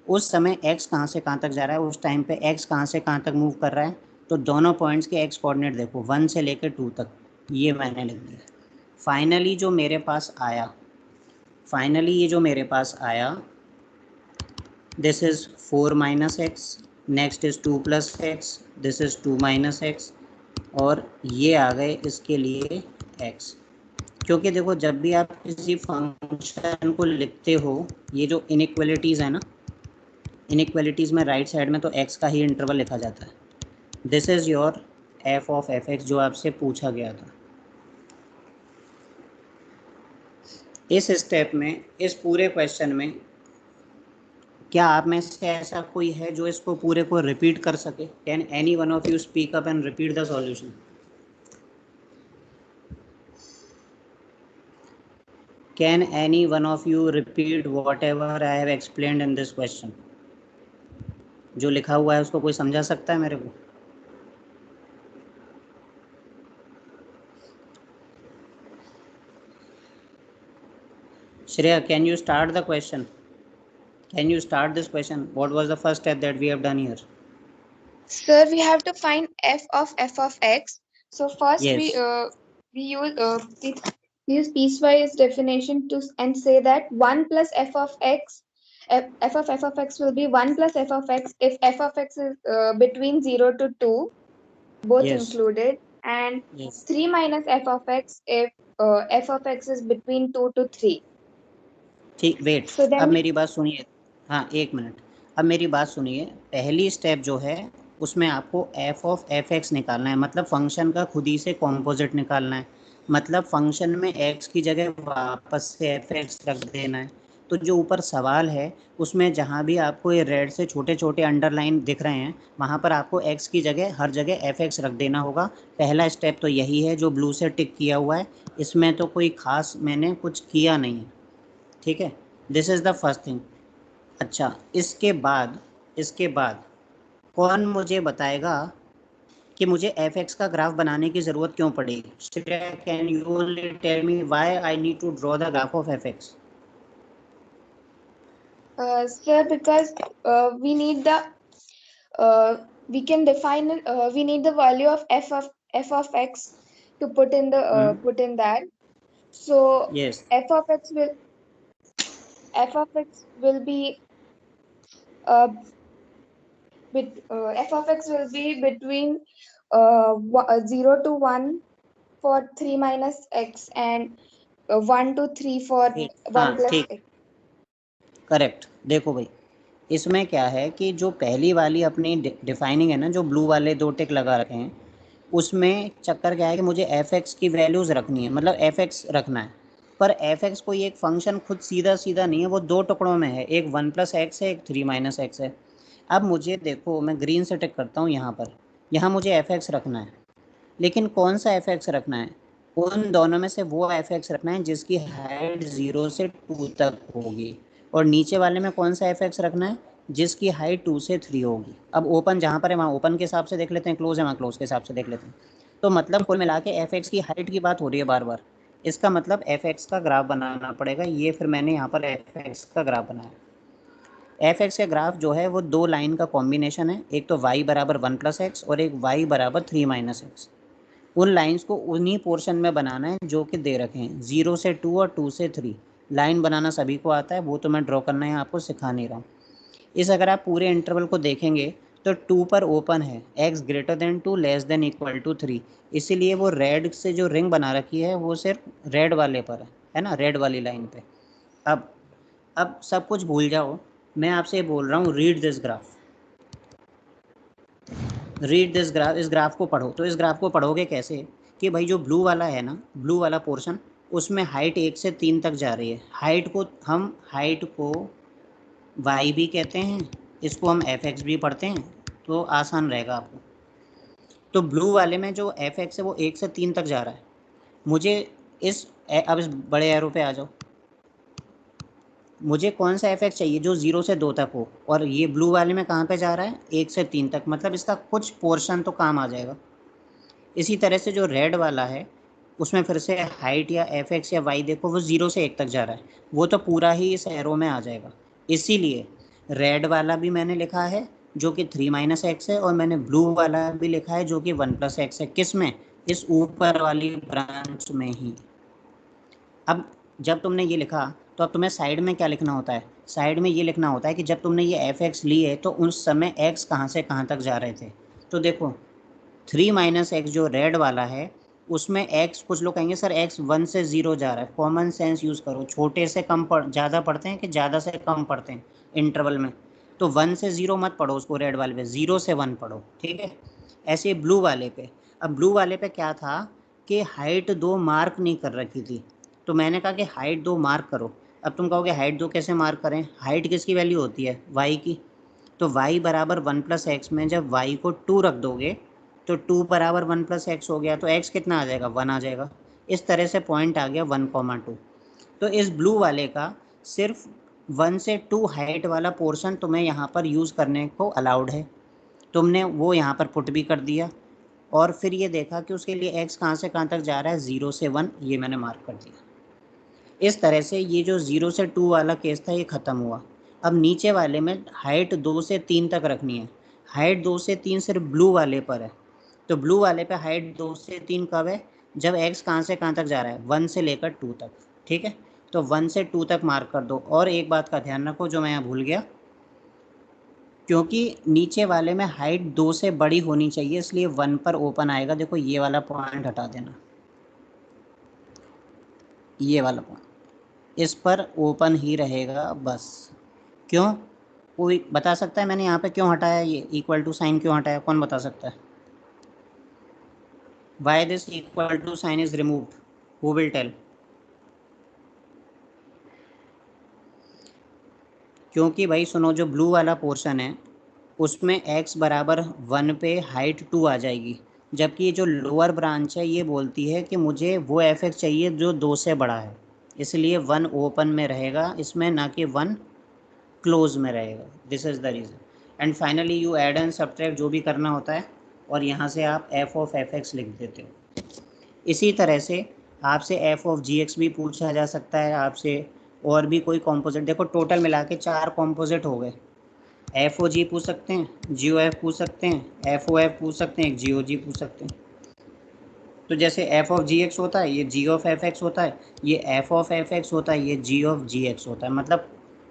उस समय x कहाँ से कहाँ तक जा रहा है, उस टाइम पे x कहाँ से कहाँ तक मूव कर रहा है, तो दोनों पॉइंट्स के x कोऑर्डिनेट देखो, 1 से लेकर 2 तक, ये मैंने लिख दिया। फाइनली जो मेरे पास आया, फाइनली ये जो मेरे पास आया, this is 4 minus x, next is 2 plus x, this is 2 minus x, और ये आ गए इसके लिए x। क्योंकि देखो, जब भी आप किसी फंक्शन को लिखते हो, ये जो इनइक्वलिटीज़ है ना, इनइक्वलिटीज़ में राइट साइड में तो x का ही इंटरवल लिखा जाता है। This is your f of f x, जो आपसे पूछा गया था। इस स्टेप में, इस पूरे क्वेश्चन में, क्या आप में से ऐसा कोई है जो इसको पूरे को रिपीट कर सके? Can any one of you speak up and repeat the solution? Can any one of you repeat what ever I have explained in this question? जो लिखा हुआ है उसको कोई समझा सकता है मेरे को? Shreya, can you start the question? Can you start this question? What was the first step that we have done here? Sir, we have to find f of x. So first Yes. we use piecewise definition to and say that 1 plus f of x, f of x will be 1 plus f of x if f of x is between 0 to 2, both Yes. included. and Yes. 3 minus f of x if f of x is between 2 to 3. ठीक, wait, So अब then, मेरी बात सुनिए। हाँ, एक minute, अब मेरी बात सुनिए। पहली स्टेप जो है उसमें आपको एफ ऑफ एफ एक्स निकालना है, मतलब फंक्शन का खुद ही से कॉम्पोजिट निकालना है, मतलब फंक्शन में एक्स की जगह वापस से एफ एक्स रख देना है। तो जो ऊपर सवाल है उसमें जहाँ भी आपको ये रेड से छोटे छोटे अंडरलाइन दिख रहे हैं वहाँ पर आपको एक्स की जगह हर जगह एफ एक्स रख देना होगा। पहला स्टेप तो यही है जो ब्लू से टिक किया हुआ है, इसमें तो कोई ख़ास मैंने कुछ किया नहीं है, ठीक है। This is the first thing. अच्छा, इसके बाद कौन मुझे बताएगा कि मुझे एफ एक्स का ग्राफ बनाने की ज़रूरत क्यों पड़ी? Can you only tell me why I need to draw the graph of f x? sir, because we need the we can define we need the value of f of x to put in that. So yes, f of x will be uh, f of x will be between 0 to 1 for 3 minus x and 1 to 3 for हाँ 1 plus ठीक, x. Correct. देखो भाई, इसमें क्या है कि जो पहली वाली अपनी डिफाइनिंग है ना, जो ब्लू वाले दो टिक लगा रखे हैं, उसमें चक्कर क्या है कि मुझे एफ एक्स की वैल्यूज़ रखनी है, मतलब एफ एक्स रखना है। पर एफ एक्स कोई एक फंक्शन खुद सीधा सीधा नहीं है, वो दो टुकड़ों में है, एक वन प्लस एक्स है, एक थ्री माइनस एक्स है। अब मुझे देखो, मैं ग्रीन से टिक करता हूँ यहाँ पर, यहाँ मुझे एफ एक्स रखना है, लेकिन कौन सा एफ एक्स रखना है? उन दोनों में से वो एफ एक्स रखना है जिसकी हाइट 0 से 2 तक होगी, और नीचे वाले में कौन सा एफ एक्स रखना है? जिसकी हाइट 2 से 3 होगी। अब ओपन जहाँ पर है वहाँ ओपन के हिसाब से देख लेते हैं, क्लोज है वहाँ क्लोज के हिसाब से देख लेते हैं। तो मतलब कुल मिला के एफ एक्स की हाइट की बात हो रही है बार बार, इसका मतलब एफ एक्स का ग्राफ बनाना पड़ेगा। ये फिर मैंने यहाँ पर एफ एक्स का ग्राफ बनाया। एफ एक्स का ग्राफ जो है वो दो लाइन का कॉम्बिनेशन है, एक तो y बराबर 1 प्लस एक्स और एक y बराबर 3 माइनस एक्स। उन लाइंस को उन्हीं पोर्शन में बनाना है जो कि दे रखे हैं, 0 से 2 और 2 से 3। लाइन बनाना सभी को आता है, वो तो मैं ड्रॉ करना है आपको सिखा नहीं रहा हूँ। इस अगर आप पूरे इंटरवल को देखेंगे तो 2 पर ओपन है, x greater than 2 less than equal to 3, इसीलिए वो रेड से जो रिंग बना रखी है वो सिर्फ रेड वाले पर है ना, रेड वाली लाइन पे। अब सब कुछ भूल जाओ, मैं आपसे बोल रहा हूँ read this graph, read this graph. इस ग्राफ को पढ़ो। तो इस ग्राफ को पढ़ोगे कैसे कि भाई जो ब्लू वाला है ना, ब्लू वाला पोर्शन, उसमें हाइट 1 से 3 तक जा रही है। हाइट को y भी कहते हैं, इसको हम एफ एक्स भी पढ़ते हैं, तो आसान रहेगा आपको। तो ब्लू वाले में जो एफ एक्स है वो 1 से 3 तक जा रहा है। मुझे अब इस बड़े एरो पे आ जाओ, मुझे कौन सा एफ एक्स चाहिए जो 0 से 2 तक हो, और ये ब्लू वाले में कहाँ पे जा रहा है? 1 से 3 तक, मतलब इसका कुछ पोर्शन तो काम आ जाएगा। इसी तरह से जो रेड वाला है उसमें फिर से हाइट या एफ एक्स या वाई देखो, वो 0 से 1 तक जा रहा है, वो तो पूरा ही इस एरो में आ जाएगा। इसीलिए रेड वाला भी मैंने लिखा है जो कि 3 माइनस एक्स है, और मैंने ब्लू वाला भी लिखा है जो कि 1 प्लस एक्स है। किस में? इस ऊपर वाली ब्रांच में ही। अब जब तुमने ये लिखा तो अब तुम्हें साइड में क्या लिखना होता है? साइड में ये लिखना होता है कि जब तुमने ये एफ एक्स लिए तो उस समय एक्स कहाँ से कहाँ तक जा रहे थे। तो देखो 3 माइनस एक्स जो रेड वाला है उसमें एक्स, कुछ लोग कहेंगे सर एक्स 1 से 0 जा रहा है। कॉमन सेंस यूज़ करो, छोटे से कम ज़्यादा पढ़ते हैं कि ज़्यादा से कम पढ़ते हैं इंटरवल में? तो 1 से 0 मत पढ़ो उसको, रेड वाले पे 0 से 1 पढ़ो, ठीक है। ऐसे ही ब्लू वाले पे, अब ब्लू वाले पे क्या था कि हाइट 2 मार्क नहीं कर रखी थी, तो मैंने कहा कि हाइट 2 मार्क करो। अब तुम कहोगे हाइट 2 कैसे मार्क करें? हाइट किसकी वैल्यू होती है? वाई की। तो y बराबर 1 प्लस एक्स में जब y को 2 रख दोगे तो 2 बराबर 1 प्लस एक्स हो गया, तो x कितना आ जाएगा? 1 आ जाएगा। इस तरह से पॉइंट आ गया 1,2। तो इस ब्लू वाले का सिर्फ 1 से 2 हाइट वाला पोर्शन तुम्हें यहाँ पर यूज़ करने को अलाउड है, तुमने वो यहाँ पर पुट भी कर दिया, और फिर ये देखा कि उसके लिए x कहाँ से कहाँ तक जा रहा है? 0 से 1, ये मैंने मार्क कर दिया। इस तरह से ये जो 0 से 2 वाला केस था ये ख़त्म हुआ। अब नीचे वाले में हाइट 2 से 3 तक रखनी है। हाइट 2 से 3 सिर्फ ब्लू वाले पर है, तो ब्लू वाले पे हाइट 2 से 3 कब है? जब x कहाँ से कहाँ तक जा रहा है? 1 से लेकर 2 तक, ठीक है। तो 1 से 2 तक मार्क कर दो। और एक बात का ध्यान रखो जो मैं यहाँ भूल गया, क्योंकि नीचे वाले में हाइट 2 से बड़ी होनी चाहिए, इसलिए 1 पर ओपन आएगा। देखो ये वाला पॉइंट हटा देना, ये वाला पॉइंट, इस पर ओपन ही रहेगा बस। क्यों? कोई बता सकता है मैंने यहाँ पे क्यों हटाया, ये इक्वल टू साइन क्यों हटाया? कौन बता सकता है? Why this equal to sign is removed? Who will tell? क्योंकि भाई सुनो, जो ब्लू वाला पोर्शन है उसमें x बराबर 1 पे हाइट 2 आ जाएगी, जबकि ये जो लोअर ब्रांच है ये बोलती है कि मुझे वो एफ एक्स चाहिए जो 2 से बड़ा है, इसलिए 1 ओपन में रहेगा इसमें, ना कि 1 क्लोज में रहेगा। This is the reason. And finally you add and subtract जो भी करना होता है, और यहाँ से आप एफ ऑफ एफ एक्स लिख देते हो। इसी तरह से आपसे एफ ऑफ जी एक्स भी पूछा जा सकता है, आपसे और भी कोई कॉम्पोजिट। देखो टोटल मिला के 4 कॉम्पोजिट हो गए। एफ ओ जी पूछ सकते हैं, जी ओ एफ पूछ सकते हैं, एफ ओ एफ पूछ सकते हैं, एक जी ओ जी पूछ सकते हैं। तो जैसे एफ ऑफ जी एक्स होता है, ये जी ऑफ एफ एक्स होता है, ये एफ ऑफ एफ एक्स होता है, ये जी ऑफ जी एक्स होता है। मतलब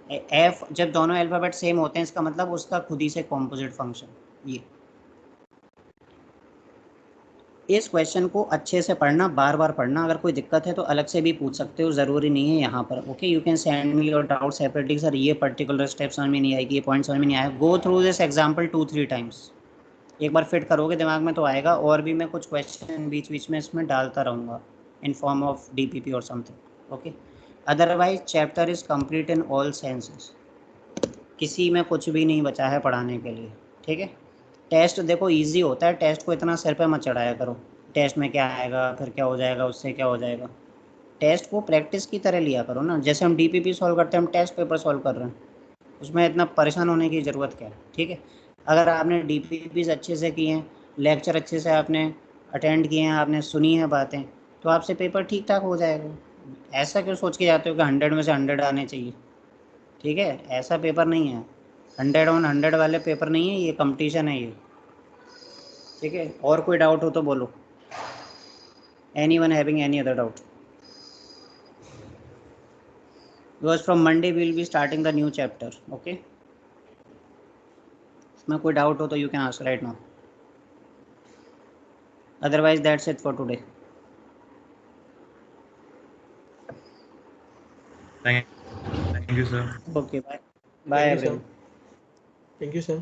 एफ जब दोनों अल्फ़ाबेट सेम होते हैं इसका मतलब उसका खुद ही से कॉम्पोजिट फंक्शन। ये इस क्वेश्चन को अच्छे से पढ़ना, बार बार पढ़ना। अगर कोई दिक्कत है तो अलग से भी पूछ सकते हो, ज़रूरी नहीं है यहाँ पर। Okay, you can send me your doubt separately. Sir ये पर्टिकुलर स्टेप समझ में नहीं आएगी, ये पॉइंट समझ में नहीं आया, go through this example 2-3 times. एक बार फिट करोगे दिमाग में तो आएगा। और भी मैं कुछ क्वेश्चन बीच बीच में इसमें डालता रहूँगा इन फॉर्म ऑफ डीपीपी और something. Okay, otherwise chapter is complete in all senses, किसी में कुछ भी नहीं बचा है पढ़ाने के लिए। ठीक है, टेस्ट देखो इजी होता है, टेस्ट को इतना सिर पे मत चढ़ाया करो। टेस्ट में क्या आएगा, फिर क्या हो जाएगा, उससे क्या हो जाएगा। टेस्ट को प्रैक्टिस की तरह लिया करो ना, जैसे हम डीपीपी सॉल्व करते हैं, हम टेस्ट पेपर सॉल्व कर रहे हैं, उसमें इतना परेशान होने की ज़रूरत क्या है। ठीक है, अगर आपने डीपीपीज अच्छे से किए हैं, लेक्चर अच्छे से आपने अटेंड किए हैं, आपने सुनी है बातें, तो आपसे पेपर ठीक ठाक हो जाएगा। ऐसा क्यों सोच के जाते हो कि 100 में से 100 आने चाहिए? ठीक है, ऐसा पेपर नहीं है, 100 ऑन 100 वाले पेपर नहीं है, ये कंपटीशन है ये। ठीक है, और कोई डाउट हो तो बोलो। Anyone having any other doubt? Because from Monday we will be starting the new chapter. Okay, इसमें कोई डाउट हो तो you can ask right now. Otherwise that's it for today. Thank you, sir. Okay, bye. Bye Thank you, sir. everyone. Thank you, sir.